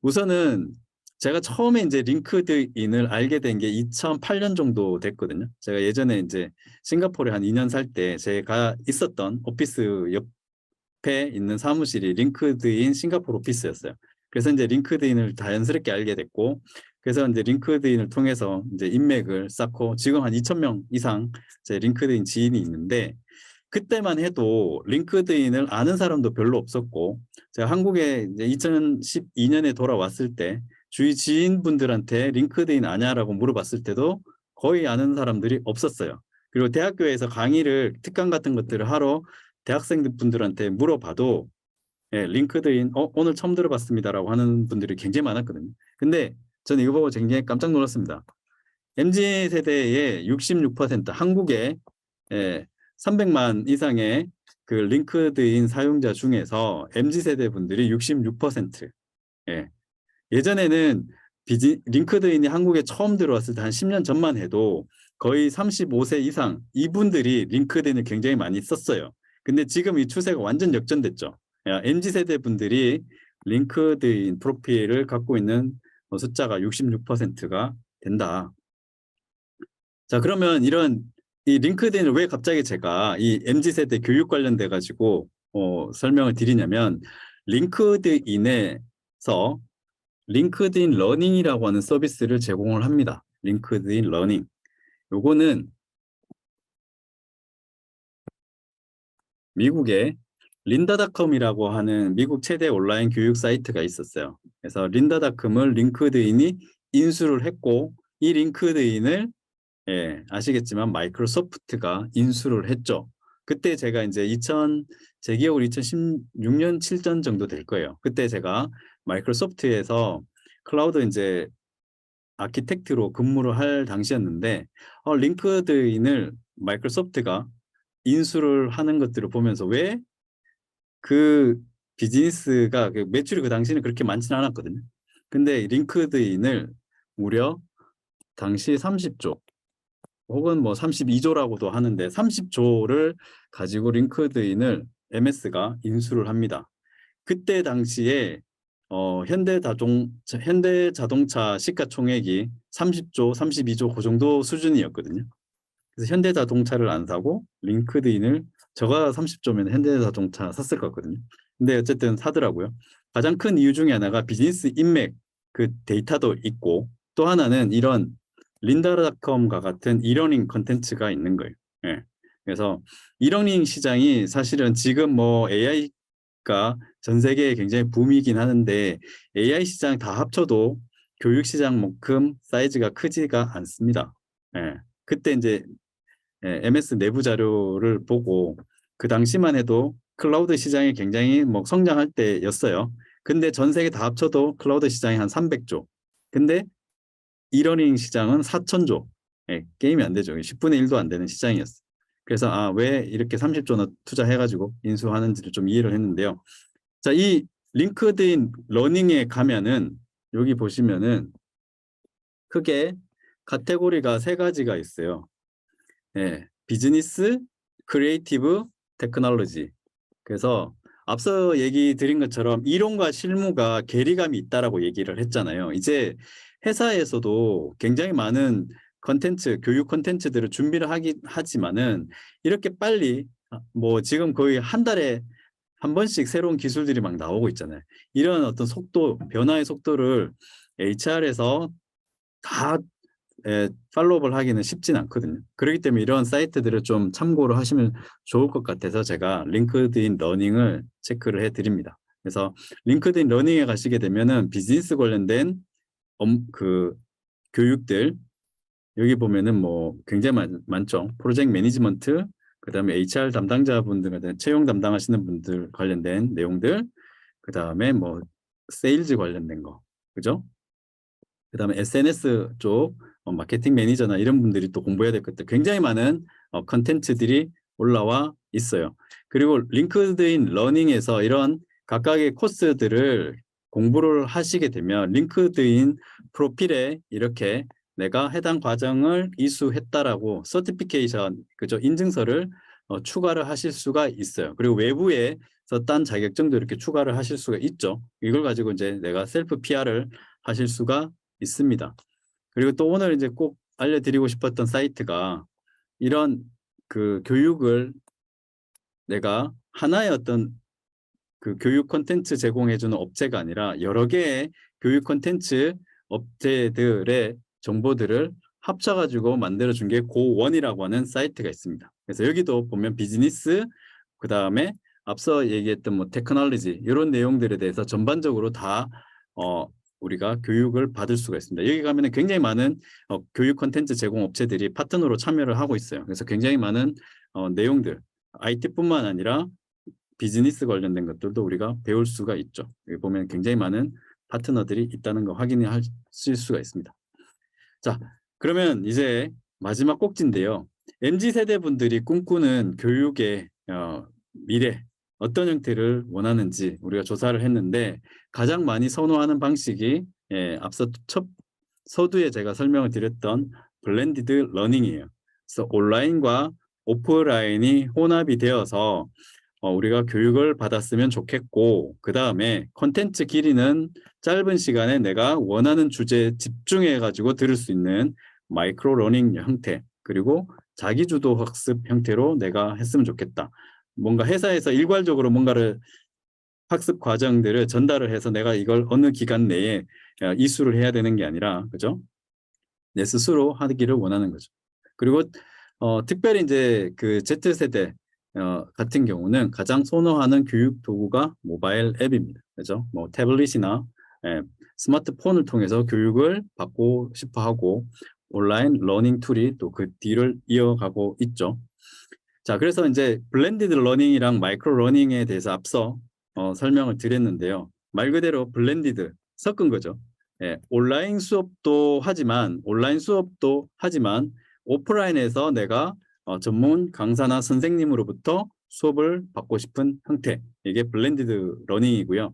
우선은 제가 처음에 이제 링크드인을 알게 된 게 2008년 정도 됐거든요. 제가 예전에 이제 싱가포르에 한 2년 살 때 제가 있었던 오피스 옆에 있는 사무실이 링크드인 싱가포르 오피스였어요. 그래서 이제 링크드인을 자연스럽게 알게 됐고, 그래서 이제 링크드인을 통해서 이제 인맥을 쌓고 지금 한 2,000명 이상 제 링크드인 지인이 있는데, 그때만 해도 링크드인을 아는 사람도 별로 없었고, 제가 한국에 이제 2012년에 돌아왔을 때 주위 지인분들한테 링크드인 아냐라고 물어봤을 때도 거의 아는 사람들이 없었어요. 그리고 대학교에서 강의를, 특강 같은 것들을 하러 대학생들 분들한테 물어봐도 예, 링크드인 오늘 처음 들어봤습니다라고 하는 분들이 굉장히 많았거든요. 근데 저는 이거 보고 굉장히 깜짝 놀랐습니다. MZ 세대의 66%, 한국에 300만 이상의 그 링크드인 사용자 중에서 MZ 세대 분들이 66%. 예. 예전에는 링크드인이 한국에 처음 들어왔을 때 한 10년 전만 해도 거의 35세 이상 이분들이 링크드인을 굉장히 많이 썼어요. 근데 지금 이 추세가 완전 역전됐죠. MZ 세대 분들이 링크드인 프로필을 갖고 있는 숫자가 66%가 된다. 자, 그러면 이 링크드인을 왜 갑자기 제가 이 MZ 세대 교육 관련돼 가지고 설명을 드리냐면, 링크드인에서 링크드인 러닝이라고 하는 서비스를 제공을 합니다. 링크드인 러닝. 요거는 미국의 린다닷컴이라고 하는 미국 최대 온라인 교육 사이트가 있었어요. 그래서 린다닷컴을 링크드인이 인수를 했고, 이 링크드인을 아시겠지만 마이크로소프트가 인수를 했죠. 그때 제가 이제 제 기억으로 2016년 7전 정도 될 거예요. 그때 제가 마이크로소프트에서 클라우드 이제 아키텍트로 근무를 할 당시였는데, 링크드인을 마이크로소프트가 인수를 하는 것들을 보면서, 왜 그 비즈니스가 그 매출이 그 당시에는 그렇게 많지는 않았거든요. 근데 링크드인을 무려 당시 30조 혹은 뭐 32조라고도 하는데, 30조를 가지고 링크드인을 MS가 인수를 합니다. 그때 당시에 현대자동차 시가총액이 30조, 32조 그 정도 수준이었거든요. 그래서 현대자동차를 안 사고 링크드인을, 저가 30조면 현대자동차 샀을 것 같거든요. 근데 어쨌든 사더라고요. 가장 큰 이유 중에 하나가 비즈니스 인맥 그 데이터도 있고, 또 하나는 이런 린다닷컴과 같은 이러닝 컨텐츠가 있는 거예요. 예. 그래서 이러닝 시장이 사실은 지금 뭐 AI가 전 세계에 굉장히 붐이긴 하는데, AI 시장 다 합쳐도 교육 시장만큼 사이즈가 크지가 않습니다. 예. 그때 이제 MS 내부 자료를 보고 그 당시만 해도 클라우드 시장이 굉장히 뭐 성장할 때였어요. 근데 전 세계 다 합쳐도 클라우드 시장이 한 300조. 근데 이러닝 시장은 4,000조. 예, 게임이 안 되죠. 10분의 1도 안 되는 시장이었어요. 그래서 왜 이렇게 30조나 투자해가지고 인수하는지를 좀 이해를 했는데요. 자, 이 링크드인 러닝에 가면은 여기 보시면은 크게 카테고리가 세 가지가 있어요. 예, 비즈니스, 크리에이티브, 테크놀로지. 그래서 앞서 얘기 드린 것처럼 이론과 실무가 괴리감이 있다라고 얘기를 했잖아요. 이제 회사에서도 굉장히 많은 컨텐츠, 교육 컨텐츠들을 준비를 하지만은 이렇게 빨리 뭐 지금 거의 한 달에 한 번씩 새로운 기술들이 막 나오고 있잖아요. 이런 어떤 속도, 변화의 속도를 HR에서 다 팔로우업을 하기는 쉽진 않거든요. 그렇기 때문에 이런 사이트들을 좀 참고를 하시면 좋을 것 같아서 제가 링크드인 러닝을 체크를 해드립니다. 그래서 링크드인 러닝에 가시게 되면은 비즈니스 관련된 그 교육들 여기 보면은 뭐 굉장히 많죠. 프로젝트 매니지먼트, 그다음에 HR 담당자분들, 채용 담당하시는 분들 관련된 내용들, 그다음에 뭐 세일즈 관련된 거, 그죠? 그다음에 SNS 쪽 마케팅 매니저나 이런 분들이 또 공부해야 될 것들 굉장히 많은 컨텐츠들이 올라와 있어요. 그리고 링크드인 러닝에서 이런 각각의 코스들을 공부를 하시게 되면 링크드인 프로필에 이렇게 내가 해당 과정을 이수했다라고 서티피케이션, 그죠? 인증서를 추가를 하실 수가 있어요. 그리고 외부에서 딴 자격증도 이렇게 추가를 하실 수가 있죠. 이걸 가지고 이제 내가 셀프 PR을 하실 수가 있습니다. 그리고 또 오늘 이제 꼭 알려드리고 싶었던 사이트가 이런 그 교육을 내가 하나의 어떤 그 교육 콘텐츠 제공해주는 업체가 아니라 여러 개의 교육 콘텐츠 업체들의 정보들을 합쳐가지고 만들어준 게 고원이라고 하는 사이트가 있습니다. 그래서 여기도 보면 비즈니스, 그 다음에 앞서 얘기했던 뭐 테크놀로지 이런 내용들에 대해서 전반적으로 다 우리가 교육을 받을 수가 있습니다. 여기 가면은 굉장히 많은 교육 콘텐츠 제공 업체들이 파트너로 참여를 하고 있어요. 그래서 굉장히 많은 내용들, IT뿐만 아니라 비즈니스 관련된 것들도 우리가 배울 수가 있죠. 여기 보면 굉장히 많은 파트너들이 있다는 거 확인하실 수가 있습니다. 자, 그러면 이제 마지막 꼭지인데요. MZ세대 분들이 꿈꾸는 교육의 미래, 어떤 형태를 원하는지 우리가 조사를 했는데 가장 많이 선호하는 방식이 앞서 첫 서두에 제가 설명을 드렸던 블렌디드 러닝이에요. 그래서 온라인과 오프라인이 혼합이 되어서 우리가 교육을 받았으면 좋겠고, 그 다음에 컨텐츠 길이는 짧은 시간에 내가 원하는 주제에 집중해 가지고 들을 수 있는 마이크로 러닝 형태, 그리고 자기주도 학습 형태로 내가 했으면 좋겠다. 뭔가 회사에서 일괄적으로 뭔가를 학습 과정들을 전달을 해서 내가 이걸 어느 기간 내에 이수를 해야 되는 게 아니라, 그죠? 내 스스로 하기를 원하는 거죠. 그리고 특별히 이제 그 Z세대 같은 경우는 가장 선호하는 교육 도구가 모바일 앱입니다. 그죠? 뭐 태블릿이나 스마트폰을 통해서 교육을 받고 싶어 하고 온라인 러닝 툴이 또 그 뒤를 이어가고 있죠. 자, 그래서 이제 블렌디드 러닝이랑 마이크로 러닝에 대해서 앞서 설명을 드렸는데요. 말 그대로 블렌디드, 섞은 거죠. 온라인 수업도 하지만 오프라인에서 내가 전문 강사나 선생님으로부터 수업을 받고 싶은 형태, 이게 블렌디드 러닝이고요.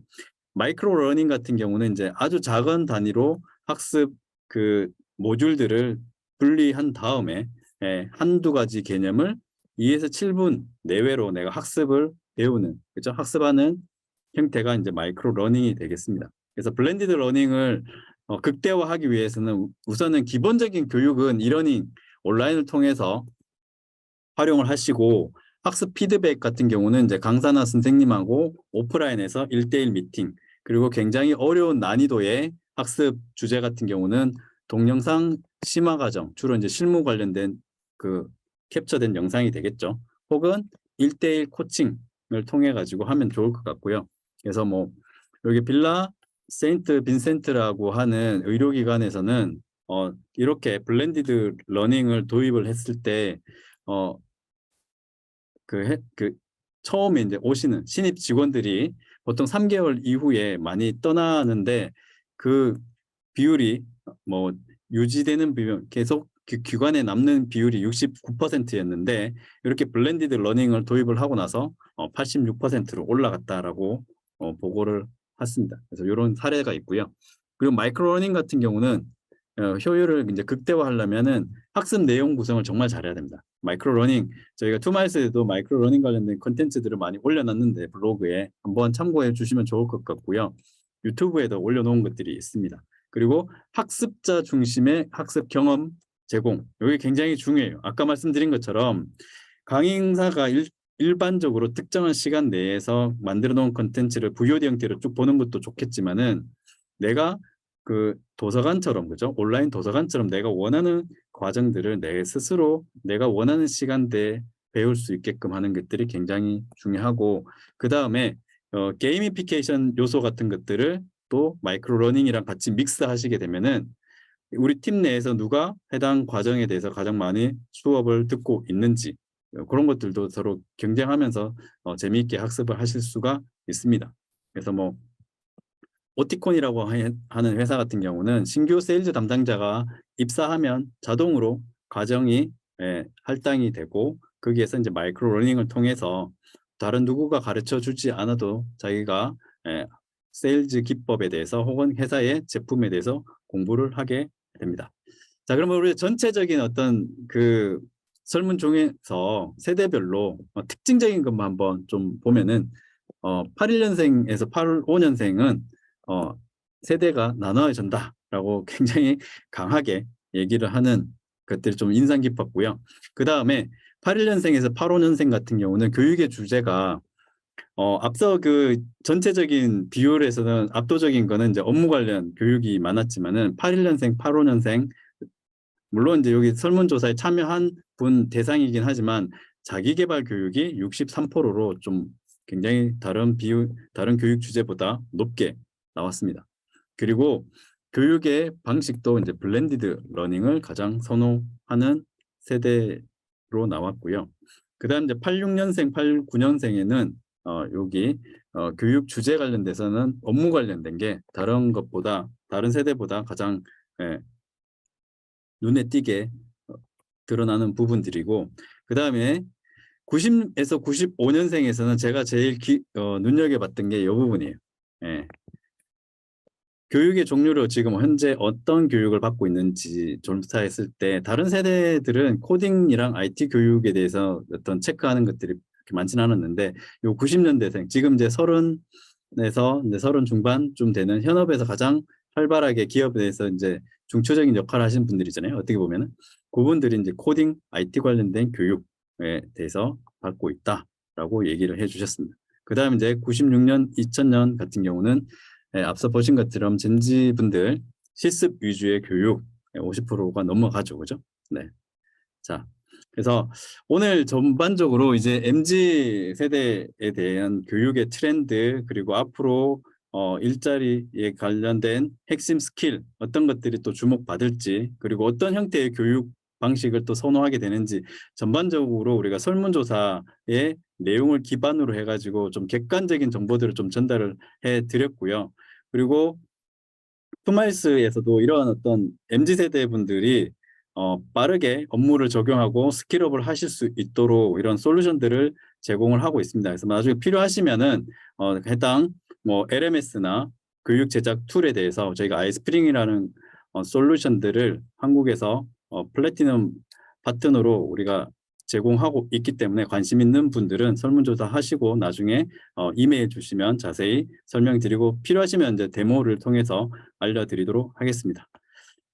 마이크로 러닝 같은 경우는 이제 아주 작은 단위로 학습 그 모듈들을 분리한 다음에 한두 가지 개념을 2에서 7분 내외로 내가 학습을 배우는, 그죠? 학습하는 형태가 이제 마이크로 러닝이 되겠습니다. 그래서 블렌디드 러닝을 극대화하기 위해서는 우선은 기본적인 교육은 이러닝 온라인을 통해서 활용을 하시고, 학습 피드백 같은 경우는 이제 강사나 선생님하고 오프라인에서 1대1 미팅, 그리고 굉장히 어려운 난이도의 학습 주제 같은 경우는 동영상 심화 과정, 주로 이제 실무 관련된 그 캡처된 영상이 되겠죠. 혹은 1대1 코칭을 통해 가지고 하면 좋을 것 같고요. 그래서 뭐 여기 빌라 세인트 빈센트라고 하는 의료기관에서는 이렇게 블렌디드 러닝을 도입을 했을 때 그 처음에 이제 오시는 신입 직원들이 보통 3개월 이후에 많이 떠나는데 그 비율이 뭐 유지되는 비율, 계속 기관에 남는 비율이 69%였는데 이렇게 블렌디드 러닝을 도입을 하고 나서 86%로 올라갔다라고 보고를 했습니다. 그래서 이런 사례가 있고요. 그리고 마이크로 러닝 같은 경우는 효율을 이제 극대화하려면은 학습 내용 구성을 정말 잘해야 됩니다. 마이크로 러닝 저희가 투마일스에도 마이크로 러닝 관련된 콘텐츠들을 많이 올려놨는데 블로그에 한번 참고해 주시면 좋을 것 같고요. 유튜브에도 올려놓은 것들이 있습니다. 그리고 학습자 중심의 학습 경험 제공, 이게 굉장히 중요해요. 아까 말씀드린 것처럼 강의사가 일반적으로 특정한 시간 내에서 만들어 놓은 콘텐츠를 VOD 형태로 쭉 보는 것도 좋겠지만은 내가 그 도서관처럼, 그죠? 온라인 도서관처럼 내가 원하는 과정들을 내 스스로 내가 원하는 시간대에 배울 수 있게끔 하는 것들이 굉장히 중요하고, 그 다음에 게이미피케이션 요소 같은 것들을 또 마이크로 러닝이랑 같이 믹스하시게 되면은 우리 팀 내에서 누가 해당 과정에 대해서 가장 많이 수업을 듣고 있는지, 그런 것들도 서로 경쟁하면서 재미있게 학습을 하실 수가 있습니다. 그래서 뭐 오티콘이라고 하는 회사 같은 경우는 신규 세일즈 담당자가 입사하면 자동으로 과정이 할당이 되고, 거기에서 이제 마이크로 러닝을 통해서 다른 누구가 가르쳐 주지 않아도 자기가 세일즈 기법에 대해서 혹은 회사의 제품에 대해서 공부를 하게 됩니다. 자, 그러면 우리 전체적인 어떤 그 설문 중에서 세대별로 특징적인 것만 한번 좀 보면은 81년생에서 85년생은 세대가 나눠진다라고 굉장히 강하게 얘기를 하는 것들이 좀 인상 깊었고요. 그 다음에 81년생에서 85년생 같은 경우는 교육의 주제가 앞서 그 전체적인 비율에서는 압도적인 거는 이제 업무 관련 교육이 많았지만은 81년생, 85년생, 물론 이제 여기 설문조사에 참여한 분 대상이긴 하지만 자기계발 교육이 63%로 좀 굉장히 다른 교육 주제보다 높게 나왔습니다. 그리고 교육의 방식도 이제 블렌디드 러닝을 가장 선호하는 세대로 나왔고요. 그 다음 이제 86년생, 89년생에는 여기 교육 주제 관련돼서는 업무 관련된 게 다른 세대보다 가장 눈에 띄게 드러나는 부분들이고, 그 다음에 90에서 95년생에서는 제가 제일 눈여겨봤던 게 이 부분이에요. 교육의 종류로 지금 현재 어떤 교육을 받고 있는지 조사했을 때 다른 세대들은 코딩이랑 IT 교육에 대해서 어떤 체크하는 것들이 그렇게 많지는 않았는데, 요 90년대생 지금 이제 30에서 이제 30 중반쯤 되는 현업에서 가장 활발하게 기업에 대해서 이제 중추적인 역할을 하시는 분들이잖아요. 어떻게 보면은 그분들이 이제 코딩, IT 관련된 교육에 대해서 받고 있다라고 얘기를 해주셨습니다. 그 다음 이제 96년, 2000년 같은 경우는 앞서 보신 것처럼 젠지 분들 실습 위주의 교육 50%가 넘어가죠, 그죠? 네. 자, 그래서 오늘 전반적으로 이제 MZ 세대에 대한 교육의 트렌드, 그리고 앞으로 일자리에 관련된 핵심 스킬 어떤 것들이 또 주목받을지, 그리고 어떤 형태의 교육 방식을 또 선호하게 되는지 전반적으로 우리가 설문조사의 내용을 기반으로 해가지고 좀 객관적인 정보들을 좀 전달을 해드렸고요. 그리고 투마일스에서도 이러한 어떤 MZ세대 분들이 빠르게 업무를 적용하고 스킬업을 하실 수 있도록 이런 솔루션들을 제공을 하고 있습니다. 그래서 나중에 필요하시면은 해당 뭐 LMS나 교육 제작 툴에 대해서 저희가 아이스프링이라는 솔루션들을 한국에서 플래티넘 파트너로 우리가 제공하고 있기 때문에 관심 있는 분들은 설문조사 하시고 나중에 이메일 주시면 자세히 설명드리고, 필요하시면 이제 데모를 통해서 알려드리도록 하겠습니다.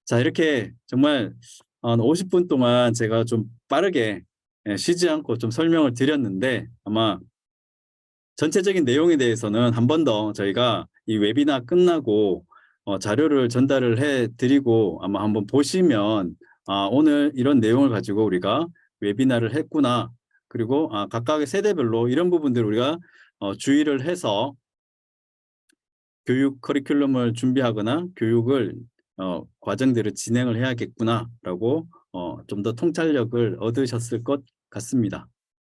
자, 이렇게 정말 50분 동안 제가 좀 빠르게 쉬지 않고 좀 설명을 드렸는데, 아마 전체적인 내용에 대해서는 한 번 더 저희가 이 웨비나 끝나고 자료를 전달을 해드리고 아마 한번 보시면 오늘 이런 내용을 가지고 우리가 웨비나를 했구나, 그리고 각각의 세대별로 이런 부분들을 우리가 주의를 해서 교육 커리큘럼을 준비하거나 교육을 과정들을 진행을 해야겠구나라고 좀 더 통찰력을 얻으셨을 것 같습니다.